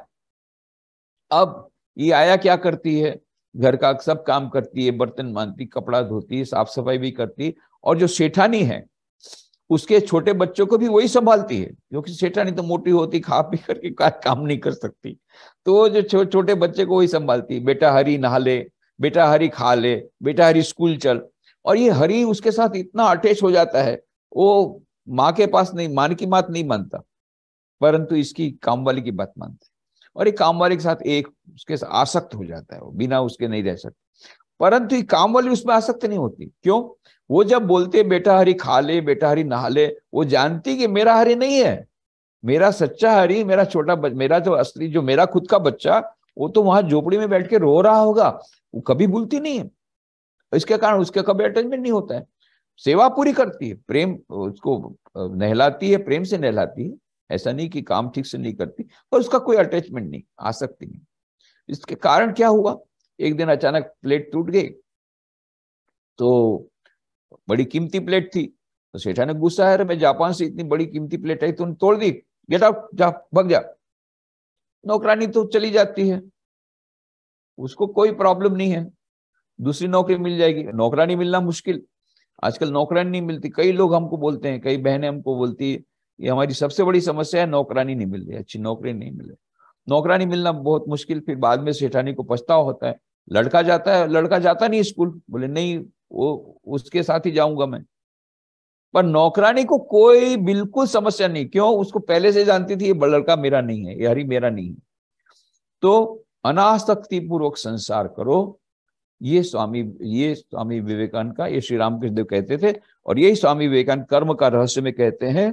अब ये आया क्या करती है? घर का सब काम करती है, बर्तन मांजती, कपड़ा धोती, साफ सफाई भी करती, और जो सेठानी है उसके छोटे बच्चों को भी वही संभालती है, क्योंकि सेठानी तो मोटी होती, खा पी करके काम नहीं कर सकती, तो जो छोटे बच्चे को वही संभालती। बेटा हरी नहा ले, बेटा हरी खा ले, बेटा हरी स्कूल चल। और ये हरी उसके साथ इतना अटैच हो जाता है, वो माँ के पास नहीं, माँ की बात नहीं मानता, परंतु इसकी कामवाली की बात मानता है। और ये कामवाली के साथ एक उसके साथ आसक्त हो जाता है, वो बिना उसके नहीं रह सकता। परंतु ये कामवाली उसमें आसक्त नहीं होती। क्यों? वो जब बोलते बेटा हरी खा ले, बेटा हरी नहा ले, वो जानती कि मेरा हरी नहीं है, मेरा सच्चा हरी, मेरा छोटा मेरा जो असली, जो मेरा खुद का बच्चा, वो तो वहां झोपड़ी में बैठ के रो रहा होगा, वो कभी भूलती नहीं है। इसके कारण उसके कभी अटैचमेंट नहीं होता है। सेवा पूरी करती है, प्रेम उसको नहलाती है, प्रेम से नहलाती है, ऐसा नहीं कि काम ठीक से नहीं करती, पर उसका कोई अटैचमेंट नहीं, आसक्ति नहीं। इसके कारण क्या हुआ, एक दिन अचानक प्लेट टूट गई, तो बड़ी कीमती प्लेट थी, तो सेठा ने गुस्सा है, मैं जापान से इतनी बड़ी कीमती प्लेट आई तूने तोड़ दी, गेट आउट, जा भाग जा। नौकरानी तो चली जाती है, उसको कोई प्रॉब्लम नहीं है, दूसरी नौकरी मिल जाएगी। नौकरानी मिलना मुश्किल, आजकल नौकरानी नहीं मिलती। कई लोग हमको बोलते हैं, कई बहनें हमको बोलती है, ये हमारी सबसे बड़ी समस्या है, नौकरानी नहीं मिल रही, अच्छी नौकरी नहीं मिल रही। नौकरानी मिलना बहुत मुश्किल, फिर बाद में सेठानी को पछतावा होता है। लड़का जाता नहीं स्कूल, बोले नहीं वो उसके साथ ही जाऊंगा मैं। पर नौकरानी को कोई बिल्कुल समस्या नहीं, क्यों, उसको पहले से जानती थी ये लड़का मेरा नहीं है, ये हरी मेरा नहीं है। तो अनासक्ति पूर्वक संसार करो, ये स्वामी विवेकानंद का, ये श्री रामकृष्ण देव कहते थे, और यही स्वामी विवेकानंद कर्म का रहस्य में कहते हैं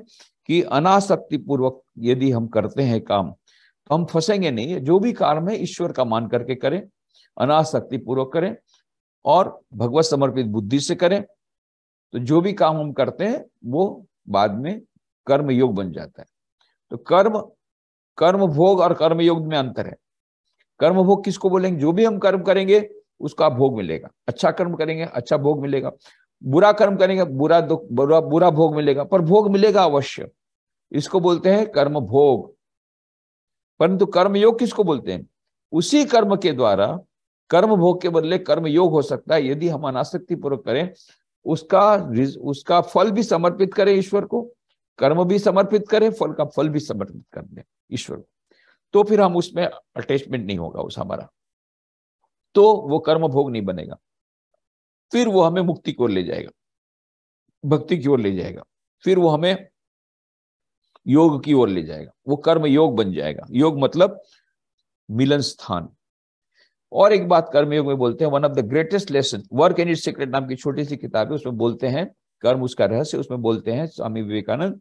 कि अनासक्ति पूर्वक यदि हम करते हैं काम तो हम फंसेंगे नहीं। जो भी काम है ईश्वर का मान करके करें, अनासक्ति पूर्वक करें और भगवत समर्पित बुद्धि से करें, तो जो भी काम हम करते हैं वो बाद में कर्म योग बन जाता है। तो कर्म भोग और कर्म योग में अंतर है। कर्म भोग किसको बोलेंगे, जो भी हम कर्म करेंगे उसका भोग मिलेगा। अच्छा कर्म करेंगे अच्छा भोग मिलेगा, बुरा कर्म करेंगे बुरा भोग मिलेगा, पर भोग मिलेगा अवश्य। इसको बोलते हैं कर्म भोग। परंतु कर्म योग किसको बोलते हैं, उसी कर्म के द्वारा कर्म भोग के बदले कर्म योग हो सकता है, यदि हम अनासक्ति पूर्वक करें, उसका फल भी समर्पित करें ईश्वर को, कर्म भी समर्पित करें, फल का फल भी समर्पित कर दें ईश्वर को, तो फिर हम उसमें अटैचमेंट नहीं होगा उस हमारा, तो वो कर्म भोग नहीं बनेगा, फिर वो हमें मुक्ति की ओर ले जाएगा, भक्ति की ओर ले जाएगा, फिर वो हमें योग की ओर ले जाएगा, वो कर्म योग बन जाएगा। योग मतलब मिलन स्थान। और एक बात कर्म योग में बोलते हैं, one of the greatest lesson, work and it's secret नाम की छोटी सी किताब है, उसमें बोलते हैं कर्म उसका रहस्य, उसमें बोलते हैं Swami Vivekananda,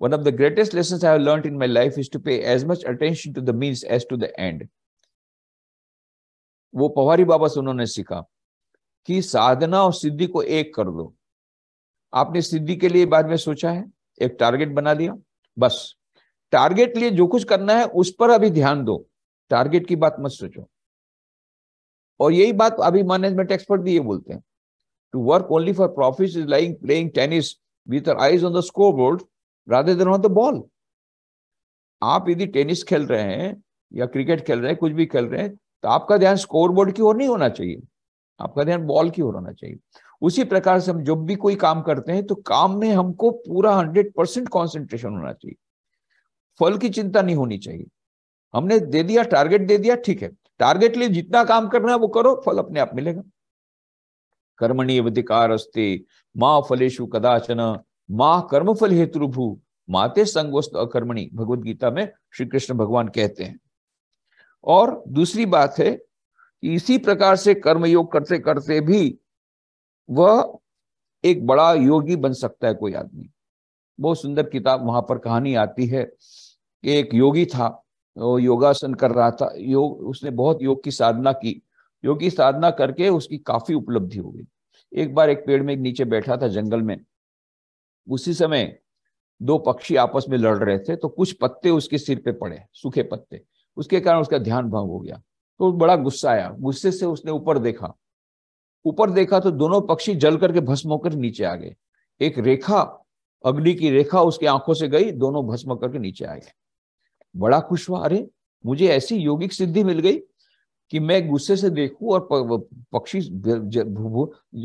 one of the greatest lessons I have learned in my life is to pay as much attention to the means as to the end. वो पवारी बाबा से उन्होंने सीखा कि साधना और सिद्धि को एक कर दो। आपने सिद्धि के लिए बाद में सोचा है, एक टारगेट बना लिया, बस टारगेट लिए जो कुछ करना है उस पर अभी ध्यान दो, टारगेट की बात मत सोचो। और यही बात अभी मैनेजमेंट एक्सपर्ट भी ये बोलते हैं, to work only for profit is like playing tennis with your eyes on the scoreboard rather than on the ball. आप यदि टेनिस खेल रहे हैं या क्रिकेट खेल रहे हैं, कुछ भी खेल रहे हैं, तो आपका ध्यान स्कोरबोर्ड की ओर नहीं होना चाहिए, आपका ध्यान बॉल की ओर होना चाहिए। उसी प्रकार से हम जब भी कोई काम करते हैं तो काम में हमको पूरा 100% कॉन्सेंट्रेशन होना चाहिए, फल की चिंता नहीं होनी चाहिए। हमने दे दिया, टारगेट दे दिया, ठीक है, टारगेट लिए जितना काम करना है वो करो, फल अपने आप मिलेगा। कर्मणि अधिकारस्ते मां फलेषु कदाचन मां कर्मफल हेतुर्भु माते संगोस्त अकर्मणि, भगवत गीता में श्री कृष्ण भगवान कहते हैं। और दूसरी बात है कि इसी प्रकार से कर्मयोग करते करते भी वह एक बड़ा योगी बन सकता है कोई आदमी। बहुत सुंदर किताब, वहां पर कहानी आती है कि एक योगी था, वो योगासन कर रहा था, उसने बहुत योग की साधना की, योग की साधना करके उसकी काफी उपलब्धि हो गई। एक बार एक पेड़ में नीचे बैठा था जंगल में, उसी समय दो पक्षी आपस में लड़ रहे थे, तो कुछ पत्ते उसके सिर पे पड़े, सूखे पत्ते, उसके कारण उसका ध्यान भंग हो गया। तो बड़ा गुस्सा आया, गुस्से से उसने ऊपर देखा तो दोनों पक्षी जल करके भस्म होकर नीचे आ गए। एक रेखा, अग्नि की रेखा उसकी आंखों से गई, दोनों भस्म करके नीचे आ गए। बड़ा खुश हुआ, अरे मुझे ऐसी योगिक सिद्धि मिल गई कि मैं गुस्से से देखूं और पक्षी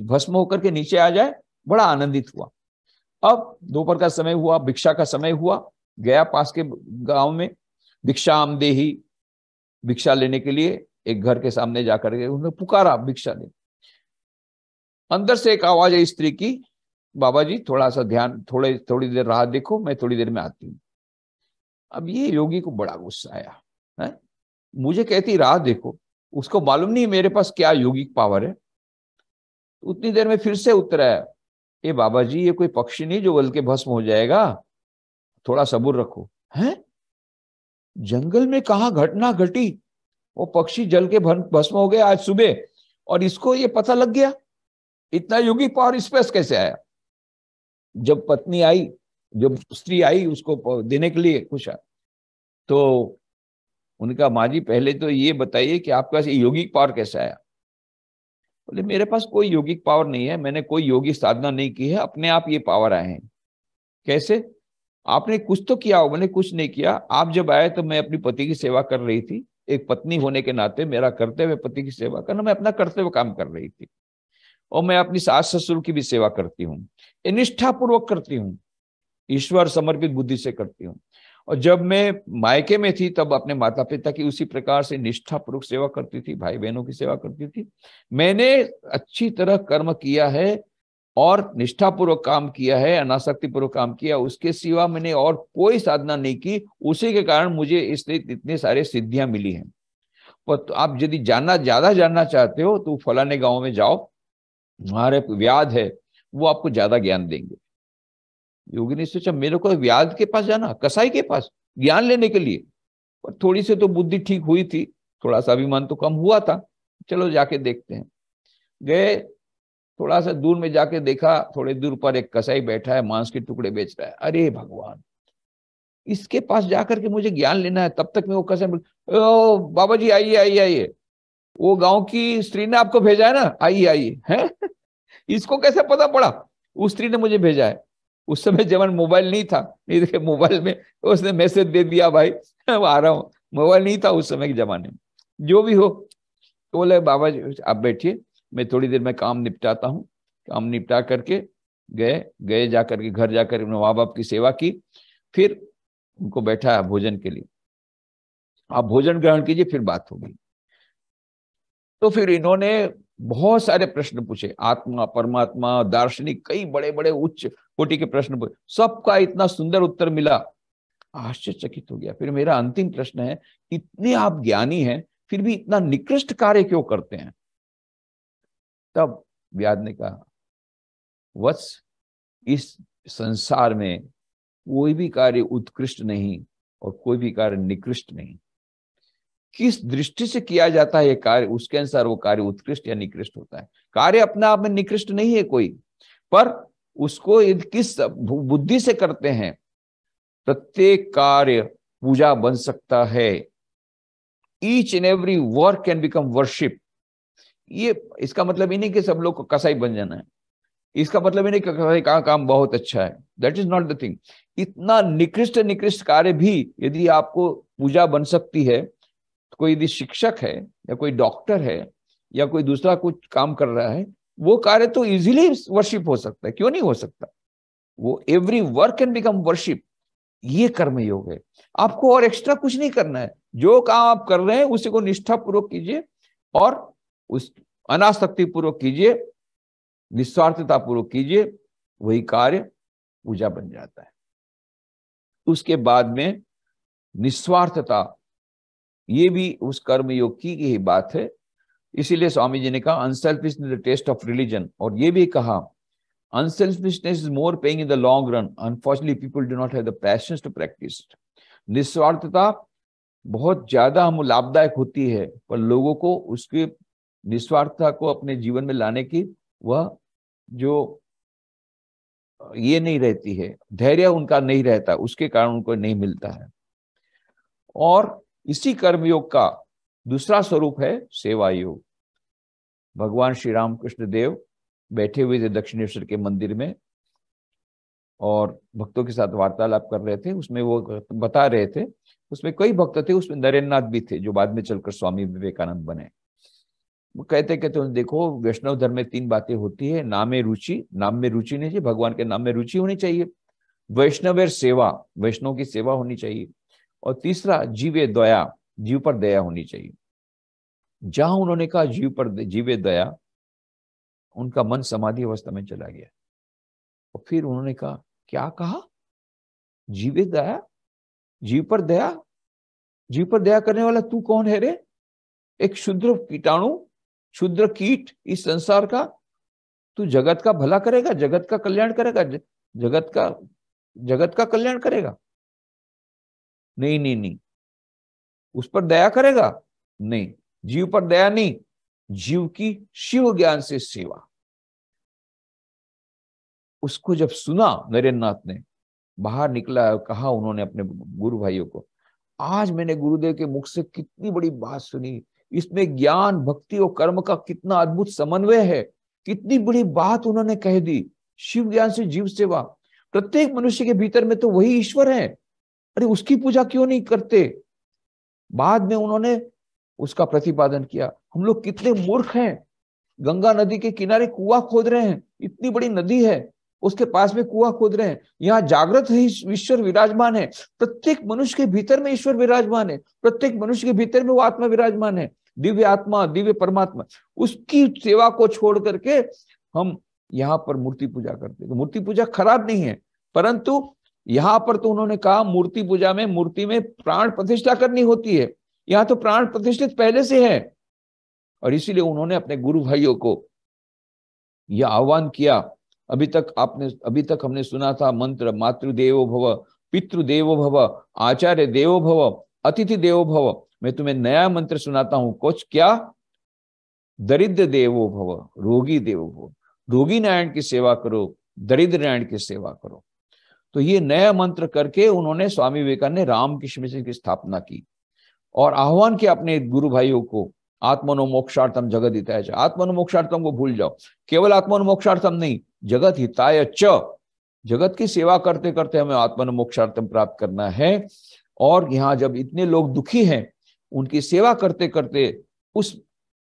भस्म होकर के नीचे आ जाए, बड़ा आनंदित हुआ। अब दोपहर का समय हुआ, भिक्षा का समय हुआ, गया पास के गांव में, भिक्षाम देही, भिक्षा लेने के लिए एक घर के सामने जाकर के उन्होंने पुकारा भिक्षा ले। अंदर से एक आवाज है स्त्री की, बाबा जी थोड़ा सा ध्यान, थोड़ी देर राह देखो, मैं थोड़ी देर में आती हूँ। अब ये योगी को बड़ा गुस्सा आया, है? मुझे कहती राह देखो, उसको मालूम नहीं मेरे पास क्या योगिक पावर है। उतनी देर में फिर से उत्तर आया, ए बाबा जी ये कोई पक्षी नहीं जो गल के भस्म हो जाएगा, थोड़ा सब्र रखो। हैं? जंगल में कहाँ घटना घटी, वो पक्षी जल के भस्म हो गया आज सुबह, और इसको ये पता लग गया, इतना योगिक पावर इस पे कैसे आया। जब पत्नी आई जब स्त्री आई उसको देने के लिए कुछ, तो उनका माँ जी पहले तो ये बताइए कि आपके पास ये योगिक पावर कैसा आया? बोले मेरे पास कोई योगिक पावर नहीं है, मैंने कोई योगी साधना नहीं की है, अपने आप ये पावर आए हैं। कैसे? आपने कुछ तो किया हो। मैंने कुछ नहीं किया। आप जब आए तो मैं अपनी पति की सेवा कर रही थी, एक पत्नी होने के नाते मेरा कर्तव्य पति की सेवा करना, मैं अपना कर्तव्य काम कर रही थी। और मैं अपनी सास ससुर की भी सेवा करती हूँ, निष्ठापूर्वक करती हूँ, ईश्वर समर्पित बुद्धि से करती हूँ। और जब मैं मायके में थी तब अपने माता पिता की उसी प्रकार से निष्ठापूर्वक सेवा करती थी, भाई बहनों की सेवा करती थी। मैंने अच्छी तरह कर्म किया है और निष्ठापूर्वक काम किया है, अनासक्तिपूर्वक काम किया, उसके सिवा मैंने और कोई साधना नहीं की। उसी के कारण मुझे इसलिए इतने सारे सिद्धियां मिली हैं। पर तो आप यदि ज्यादा जानना चाहते हो तो फलाने गांव में जाओ, हमारे व्याध है, वो आपको ज्यादा ज्ञान देंगे। योगी ने सोचा मेरे को व्याध के पास जाना, कसाई के पास ज्ञान लेने के लिए? पर थोड़ी सी तो बुद्धि ठीक हुई थी, थोड़ा सा अभिमान तो कम हुआ था, चलो जाके देखते हैं। गए, थोड़ा सा दूर में जाके देखा, थोड़े दूर पर एक कसाई बैठा है, मांस के टुकड़े बेच रहा है। अरे भगवान, इसके पास जाकर के मुझे ज्ञान लेना है। तब तक मैं वो कसाई ओ बाबा जी आइए आइए आइए, वो गांव की स्त्री ने आपको भेजा है ना, आइए आइए। है इसको कैसे पता पड़ा? उस स्त्री ने मुझे भेजा है। उस समय जब मोबाइल नहीं था, नहीं देखे मोबाइल में तो उसने मैसेज दे दिया, भाई आ रहा हूँ। मोबाइल नहीं था उस समय के जमाने में। जो भी हो, तो बोले बाबा जी आप बैठिए, मैं थोड़ी देर में काम निपटाता हूँ। काम निपटा करके गए जाकर के घर जाकर माँ बाप की सेवा की, फिर उनको बैठा भोजन के लिए। आप भोजन ग्रहण कीजिए, फिर बात होगी। तो फिर इन्होंने बहुत सारे प्रश्न पूछे, आत्मा परमात्मा दार्शनिक, कई बड़े बड़े उच्च कोटि के प्रश्न पूछे। सबका इतना सुंदर उत्तर मिला, आश्चर्यचकित हो गया। फिर मेरा अंतिम प्रश्न है, इतने आप ज्ञानी हैं फिर भी इतना निकृष्ट कार्य क्यों करते हैं? तब व्याध ने कहा, वत्स, इस संसार में कोई भी कार्य उत्कृष्ट नहीं और कोई भी कार्य निकृष्ट नहीं। किस दृष्टि से किया जाता है ये कार्य, उसके अनुसार वो कार्य उत्कृष्ट या निकृष्ट होता है। कार्य अपने आप में निकृष्ट नहीं है कोई, पर उसको किस बुद्धि से करते हैं। प्रत्येक कार्य पूजा बन सकता है। Each and every work can become worship. ये इसका मतलब ही नहीं कि सब लोग को कसाई बन जाना है। इसका मतलब ही नहीं कि कसाई का काम बहुत अच्छा है। That is not the thing. इतना निकृष्ट निकृष्ट कार्य भी यदि आपको पूजा बन सकती है, तो कोई यदि शिक्षक है या कोई डॉक्टर है या कोई दूसरा कुछ काम कर रहा है, वो कार्य तो इजीली वर्शिप हो सकता है। क्यों नहीं हो सकता? वो every work can become worship. ये कर्म योग है। आपको और एक्स्ट्रा कुछ नहीं करना है। जो काम आप कर रहे हैं उसी को निष्ठापूर्वक कीजिए और उस अनासक्ति पूर्वक कीजिए, निस्वार्थता पूर्वक कीजिए, वही कार्य पूजा बन जाता है। उसके बाद में निस्वार्थता, ये भी उस कर्म योग की ही बात है। इसीलिए स्वामी जी ने कहा unselfishness the test of religion. और ये भी कहा unselfishness is more paying in the long run, unfortunately people do not have the patience to practice. निस्वार्थता बहुत ज्यादा हम लाभदायक होती है, पर लोगों को उसके निस्वार्थता को अपने जीवन में लाने की वह जो ये नहीं रहती है, धैर्य उनका नहीं रहता, उसके कारण उनको नहीं मिलता है। और इसी कर्मयोग का दूसरा स्वरूप है सेवा योग। भगवान श्री रामकृष्ण देव बैठे हुए थे दक्षिणेश्वर के मंदिर में और भक्तों के साथ वार्तालाप कर रहे थे। उसमें वो बता रहे थे, उसमें कई भक्त थे, उसमें नरेंद्र नाथ भी थे जो बाद में चलकर स्वामी विवेकानंद बने। वो कहते देखो वैष्णव धर्म में 3 बातें होती है। नाम में रुचि, नाम में रुचि नहीं चाहिए, भगवान के नाम में रुचि होनी चाहिए। वैष्णवेर सेवा, वैष्णव की सेवा होनी चाहिए। और तीसरा जीवे दया, जीव पर दया होनी चाहिए। जहां उन्होंने कहा जीवे दया, उनका मन समाधि अवस्था में चला गया। और फिर उन्होंने कहा, क्या कहा? जीवे दया, जीव पर दया? जीव पर दया करने वाला तू कौन है रे? एक क्षुद्र कीटाणु, क्षुद्र कीट इस संसार का। तू जगत का भला करेगा, जगत का कल्याण करेगा, जगत का कल्याण करेगा? नहीं नहीं नहीं। उस पर दया करेगा? नहीं। जीव पर दया नहीं, जीव की शिव ज्ञान से सेवा। उसको जब सुना नरेंद्र नाथ ने, बाहर निकला, कहा उन्होंने अपने गुरु भाइयों को, आज मैंने गुरुदेव के मुख से कितनी बड़ी बात सुनी, इसमें ज्ञान भक्ति और कर्म का कितना अद्भुत समन्वय है, कितनी बड़ी बात उन्होंने कह दी। शिव ज्ञान से जीव सेवा, प्रत्येक मनुष्य के भीतर में तो वही ईश्वर है, अरे उसकी पूजा क्यों नहीं करते। बाद में उन्होंने उसका प्रतिपादन किया। हम लोग कितने मूर्ख हैं, गंगा नदी के किनारे कुआं खोद रहे हैं, इतनी बड़ी नदी है उसके पास में कुआं खोद रहे हैं। यहाँ जागृत है ईश्वर विराजमान है, प्रत्येक मनुष्य के भीतर में ईश्वर विराजमान है, प्रत्येक मनुष्य के भीतर में वो आत्मा विराजमान है, दिव्य आत्मा, दिव्य परमात्मा। उसकी सेवा को छोड़ करके हम यहाँ पर मूर्ति पूजा करते हैं। तो मूर्ति पूजा खराब नहीं है, परंतु यहाँ पर तो उन्होंने कहा मूर्ति पूजा में, मूर्ति में प्राण प्रतिष्ठा करनी होती है, यहाँ तो प्राण प्रतिष्ठित पहले से है। और इसीलिए उन्होंने अपने गुरु भाइयों को यह आह्वान किया। अभी तक हमने सुना था मंत्र, मातृदेवो भव, पितृदेवो भव, आचार्य देवो भव, अतिथि देवो भव। मैं तुम्हें नया मंत्र सुनाता हूं, कुछ क्या, दरिद्र देवो भव, रोगी देवो भव। रोगी नारायण की सेवा करो, दरिद्र नारायण की सेवा करो। तो ये नया मंत्र करके उन्होंने, स्वामी विवेकानंद ने रामकृष्ण मिशन की स्थापना की और आह्वान किया अपने गुरु भाइयों को, आत्मनो मोक्षार्थम जगत हिताय च। आत्मनो मोक्षार्थम को भूल जाओ, केवल आत्मनो मोक्षार्थम नहीं, जगत हिताय च, जगत की सेवा करते करते हमें आत्मनो मोक्षार्थम प्राप्त करना है। और यहाँ जब इतने लोग दुखी हैं, उनकी सेवा करते करते उस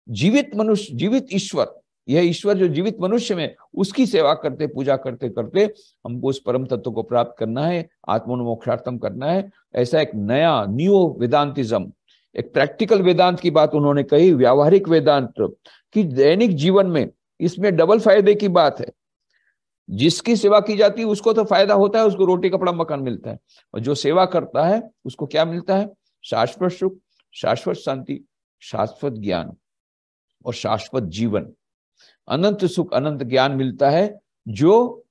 जीवित मनुष्य, जीवित ईश्वर, यह ईश्वर जो जीवित मनुष्य में, उसकी सेवा करते, पूजा करते करते हमको उस परम तत्व को प्राप्त करना है, आत्मनो मोक्षार्थम करना है। ऐसा एक नया न्यू वेदांतिज्म, एक प्रैक्टिकल वेदांत की बात उन्होंने कही, व्यावहारिक वेदांत कि दैनिक जीवन में इसमें डबल फायदे की बात है। जिसकी सेवा की जाती है उसको तो फायदा होता है, उसको रोटी कपड़ा मकान मिलता है, और जो सेवा करता है उसको क्या मिलता है, शाश्वत सुख, शाश्वत शांति, शाश्वत ज्ञान और शाश्वत जीवन, अनंत सुख, अनंत ज्ञान मिलता है। जो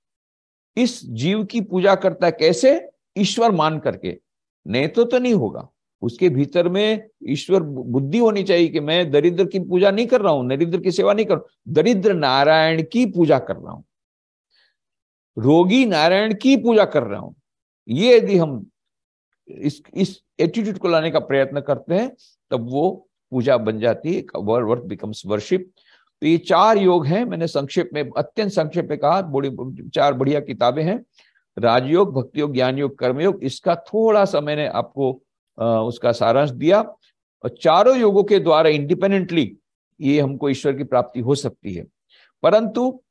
इस जीव की पूजा करता है, कैसे, ईश्वर मान करके, नहीं तो नहीं होगा। उसके भीतर में ईश्वर बुद्धि होनी चाहिए कि मैं दरिद्र की पूजा नहीं कर रहा हूं, दरिद्र की सेवा नहीं कर रहा हूं, दरिद्र नारायण की पूजा कर रहा हूं, रोगी नारायण की पूजा कर रहा हूं। ये यदि हम इस एटीट्यूड को लाने का प्रयत्न करते हैं, तब वो पूजा बन जाती है, वर्क बिकम्स वर्शिप। तो ये 4 योग हैं, मैंने संक्षेप में, अत्यंत संक्षेप में कहा, 4 बढ़िया किताबें हैं, राजयोग, भक्ति योग, ज्ञान योग, कर्मयोग। इसका थोड़ा सा मैंने आपको उसका सारांश दिया। और चारों योगों के द्वारा इंडिपेंडेंटली ये हमको ईश्वर की प्राप्ति हो सकती है। परंतु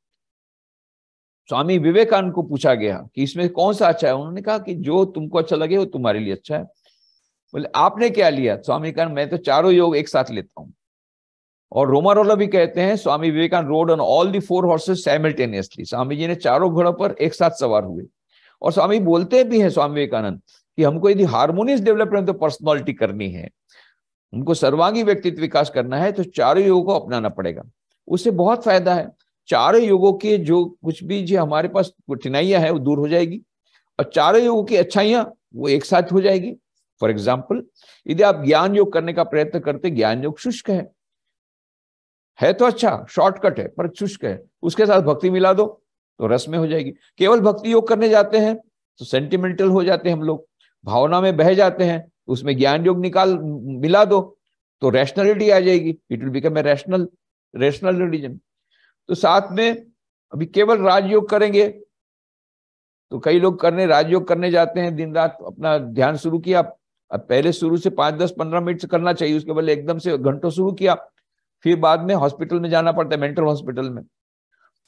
स्वामी विवेकानंद को पूछा गया कि इसमें कौन सा अच्छा है, उन्होंने कहा कि जो तुमको अच्छा लगे वो तुम्हारे लिए अच्छा है। बोले आपने क्या लिया? स्वामी विवेकानंद, मैं तो चारों योग एक साथ लेता हूं। और रोमारोला भी कहते हैं, Swami Vivekananda rode on all the 4 horses simultaneously. Swami ji ने चारों घोड़ों पर एक साथ सवार हुए। और स्वामी बोलते भी हैं, स्वामी विवेकानंद, कि हमको यदि हार्मोनियस डेवलपमेंट ऑफ पर्सनालिटी करनी है, हमको सर्वांगी व्यक्तित्व विकास करना है, तो चारों योगों को अपनाना पड़ेगा। उससे बहुत फायदा है। चारों योगों के जो कुछ भी जो हमारे पास कठिनाइयां हैं वो दूर हो जाएगी, और चारों योगों की अच्छाइयां वो एक साथ हो जाएगी। फॉर एग्जाम्पल, यदि आप ज्ञान योग करने का प्रयत्न करते, ज्ञान योग शुष्क है तो अच्छा, शॉर्टकट है पर शुष्क है, उसके साथ भक्ति मिला दो तो रस में हो जाएगी। केवल भक्ति योग करने जाते हैं तो सेंटिमेंटल हो जाते हैं हम लोग, भावना में बह जाते हैं, उसमें ज्ञान योग मिला दो तो रैशनलिटी आ जाएगी, it will become a rational religion. तो साथ में अभी केवल राजयोग करेंगे तो कई लोग राजयोग करने जाते हैं, दिन रात अपना ध्यान शुरू किया, अब पहले शुरू से 5, 10, 15 मिनट से करना चाहिए, उसके बाद एकदम से घंटों शुरू किया, फिर बाद में हॉस्पिटल में जाना पड़ता है, मेंटल हॉस्पिटल में।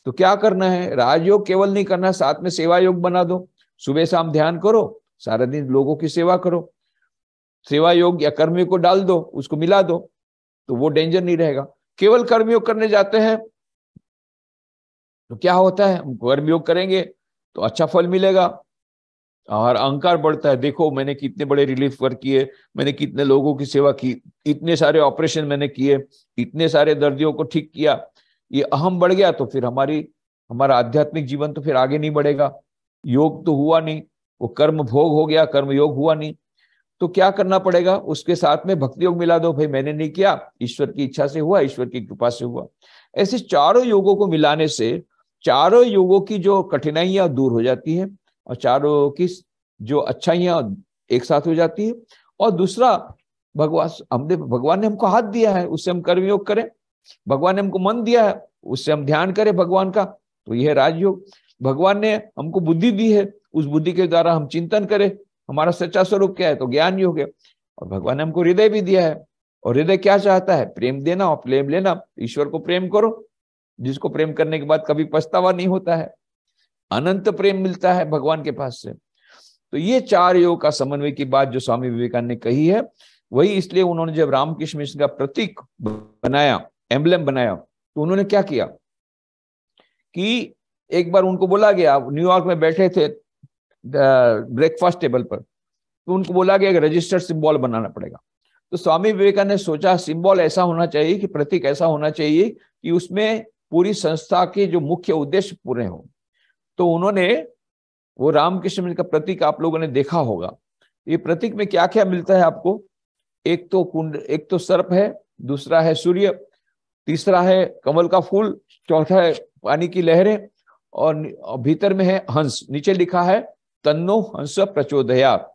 तो क्या करना है, राजयोग केवल नहीं करना, साथ में सेवा योग बना दो। सुबह शाम ध्यान करो, सारा दिन लोगों की सेवा करो, सेवा योग या कर्मयोग को डाल दो, उसको मिला दो, तो वो डेंजर नहीं रहेगा। केवल कर्मयोग करने जाते हैं तो क्या होता है, हम कर्मयोग करेंगे तो अच्छा फल मिलेगा और अहंकार बढ़ता है, देखो मैंने कितने बड़े रिलीफ वर्क किए, मैंने कितने लोगों की सेवा की, इतने सारे ऑपरेशन मैंने किए, इतने सारे दर्दियों को ठीक किया। ये अहम बढ़ गया तो फिर हमारा आध्यात्मिक जीवन तो फिर आगे नहीं बढ़ेगा, योग तो हुआ नहीं, वो कर्म भोग हो गया, कर्म योग हुआ नहीं। तो क्या करना पड़ेगा, उसके साथ में भक्ति योग मिला दो, भाई मैंने नहीं किया, ईश्वर की इच्छा से हुआ, ईश्वर की कृपा से हुआ। ऐसे चारों योगों को मिलाने से चारों योगों की जो कठिनाइयां दूर हो जाती है और चारों की जो अच्छाइयां एक साथ हो जाती है, और दूसरा भगवान ने हमको हाथ दिया है, उससे हम कर्मयोग करें। भगवान ने हमको मन दिया है, उससे हम ध्यान करें भगवान का, तो यह है राजयोग। भगवान ने हमको बुद्धि दी है, उस बुद्धि के द्वारा हम चिंतन करें हमारा सच्चा स्वरूप क्या है, तो ज्ञान योग है। और भगवान ने हमको हृदय भी दिया है, और हृदय क्या चाहता है, प्रेम देना और प्रेम लेना। ईश्वर को प्रेम करो, जिसको प्रेम करने के बाद कभी पछतावा नहीं होता है, अनंत प्रेम मिलता है भगवान के पास से। तो ये चार योग का समन्वय की बात जो स्वामी विवेकानंद ने कही है, वही इसलिए उन्होंने जब रामकृष्ण मिशन का प्रतीक बनाया, एम्बलम बनाया, तो उन्होंने क्या किया कि एक बार उनको बोला गया, न्यूयॉर्क में बैठे थे ब्रेकफास्ट टेबल पर, तो उनको बोला गया कि रजिस्टर्ड सिंबल बनाना पड़ेगा। तो स्वामी विवेकानंद ने सोचा सिंबल ऐसा होना चाहिए कि प्रतीक ऐसा होना चाहिए कि उसमें पूरी संस्था के जो मुख्य उद्देश्य पूरे हों। तो उन्होंने वो रामकृष्ण मिशन का प्रतीक आप लोगों ने देखा होगा। ये प्रतीक में क्या क्या मिलता है आपको, एक तो कुंड, एक तो सर्प है, दूसरा है सूर्य, तीसरा है कमल का फूल, चौथा है पानी की लहरें, और भीतर में है हंस। नीचे लिखा है तन्नो हंस प्रचोदयात्।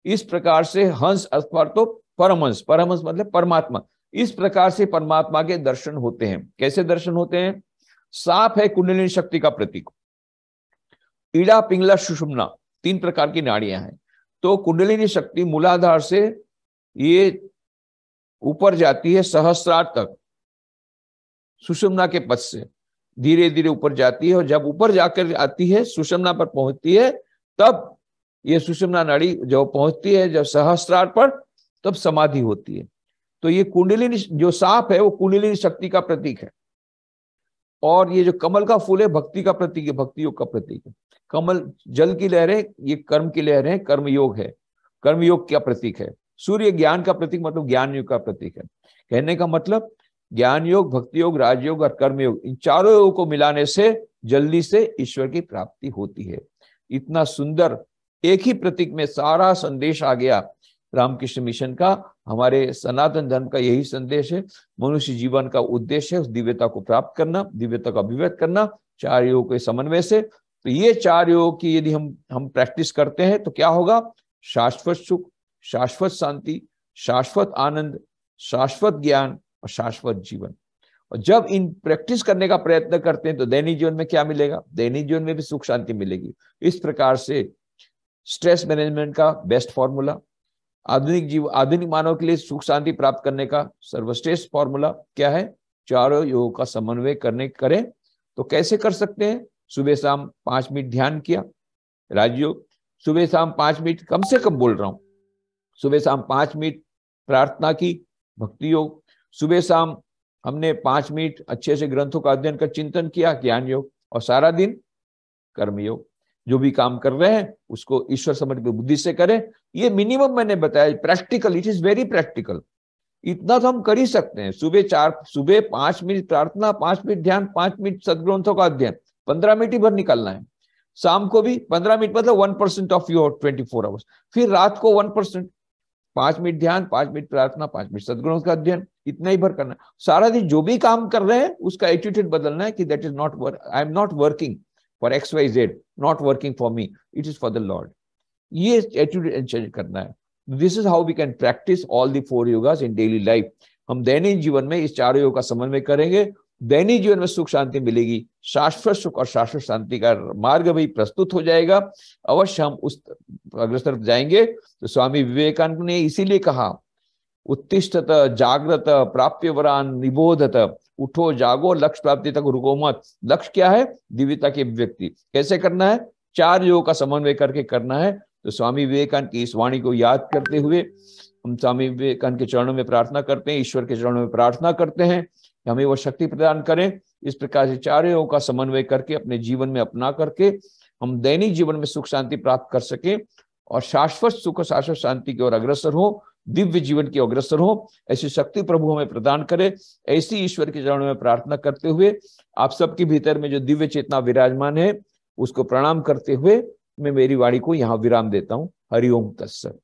इस प्रकार से हंस अथवा तो परमहंस, परमहंस मतलब परमात्मा, इस प्रकार से परमात्मा के दर्शन होते हैं। कैसे दर्शन होते हैं? सांप है कुंडलिनी शक्ति का प्रतीक, ईड़ा पिंगला सुषुम्ना, 3 प्रकार की नाड़ियां हैं। तो कुंडलिनी शक्ति मूलाधार से ये ऊपर जाती है सहस्रार तक, सुषुम्ना के पद से धीरे धीरे ऊपर जाती है, और जब ऊपर जाकर आती है सुषुम्ना पर पहुंचती है, तब ये सुषुम्ना नाड़ी जब पहुंचती है जब सहस्रार पर, तब समाधि होती है। तो ये कुंडलिनी जो सांप है वो कुंडलिनी शक्ति का प्रतीक है, और ये जो कमल का फूल है भक्ति का प्रतीक है, भक्ति योग का प्रतीक है। कमल जल की लहरें, ये कर्म की लहरें, कर्म योग है, कर्म योग का प्रतीक है। सूर्य ज्ञान का प्रतीक मतलब ज्ञान योग का प्रतीक है। कहने का मतलब ज्ञान योग, भक्ति योग, राजयोग और कर्म योग, इन चारों योग को मिलाने से जल्दी से ईश्वर की प्राप्ति होती है। इतना सुंदर एक ही प्रतीक में सारा संदेश आ गया रामकृष्ण मिशन का। हमारे सनातन धर्म का यही संदेश है, मनुष्य जीवन का उद्देश्य है उस दिव्यता को प्राप्त करना, दिव्यता को अभिव्यक्त करना चार योग के समन्वय से। तो ये चार योग की यदि हम प्रैक्टिस करते हैं तो क्या होगा? शाश्वत सुख, शाश्वत शांति, शाश्वत आनंद, शाश्वत ज्ञान और शाश्वत जीवन। और जब इन प्रैक्टिस करने का प्रयत्न करते हैं तो दैनिक जीवन में क्या मिलेगा? दैनिक जीवन में भी सुख शांति मिलेगी। इस प्रकार से स्ट्रेस मैनेजमेंट का बेस्ट फॉर्मूला, आधुनिक मानव के लिए सुख शांति प्राप्त करने का सर्वश्रेष्ठ फॉर्मूला क्या है? चारों योग का समन्वय करें। तो कैसे कर सकते हैं? सुबह शाम 5 मिनट ध्यान किया, राजयोग। सुबह शाम 5 मिनट, कम से कम बोल रहा हूं, सुबह शाम 5 मिनट प्रार्थना की, भक्ति योग। सुबह शाम हमने 5 मिनट अच्छे से ग्रंथों का अध्ययन कर चिंतन किया, ज्ञान योग। और सारा दिन कर्म योग। जो भी काम कर रहे हैं उसको ईश्वर समर्पित बुद्धि से करें। ये मिनिमम मैंने बताया, practical, it is very practical. इतना तो हम कर ही सकते हैं। सुबह 5 मिनट प्रार्थना, 5 मिनट ध्यान, 5 मिनट सदग्रंथों का अध्ययन, 15 मिनट ही भर निकालना है। शाम को भी 15 मिनट, मतलब 1% ऑफ योर 24 आवर्स। फिर रात को 1%, 5 मिनट ध्यान, 5 मिनट प्रार्थना, 5 मिनट सदगुणों का अध्ययन, इतना ही भर करना है। सारा दिन जो भी काम कर रहे हैं उसका एटीट्यूड बदलना है कि that is not work, I am not working for XYZ, not working for me, it is for the lord. ये एटीट्यूड चेंज करना है। This is how we can practice all the 4 yogas in daily life. हम दैनिक जीवन में इस चारों योग का समन्वय करेंगे, दैनिक जीवन में सुख शांति मिलेगी, शाश्वत सुख और शाश्वत शांति का मार्ग भी प्रस्तुत हो जाएगा। अवश्य हम उस अग्रसर जाएंगे। तो स्वामी विवेकानंद ने इसीलिए कहा, उत्तिष्ठत जागृत प्राप्य वरान निबोधत, उठो जागो लक्ष्य प्राप्ति तक रुको मत। लक्ष्य क्या है? दिव्यता की अभिव्यक्ति। कैसे करना है? 4 योग का समन्वय करके करना है। तो स्वामी विवेकानंद की इस वाणी को याद करते हुए हम स्वामी विवेकानंद के चरणों में प्रार्थना करते हैं, ईश्वर के चरणों में प्रार्थना करते हैं कि हमें वो शक्ति प्रदान करें। इस प्रकार से 4 योग का समन्वय करके अपने जीवन में अपना करके हम दैनिक जीवन में सुख शांति प्राप्त कर सकें और शाश्वत सुख, शाश्वत शांति की ओर अग्रसर हो, दिव्य जीवन की अग्रसर हो। ऐसी शक्ति प्रभु हमें प्रदान करे। ऐसी ईश्वर के चरणों में प्रार्थना करते हुए आप सबके भीतर में जो दिव्य चेतना विराजमान है उसको प्रणाम करते हुए मैं मेरी वाणी को यहाँ विराम देता हूँ। हरि ओम तत्सत।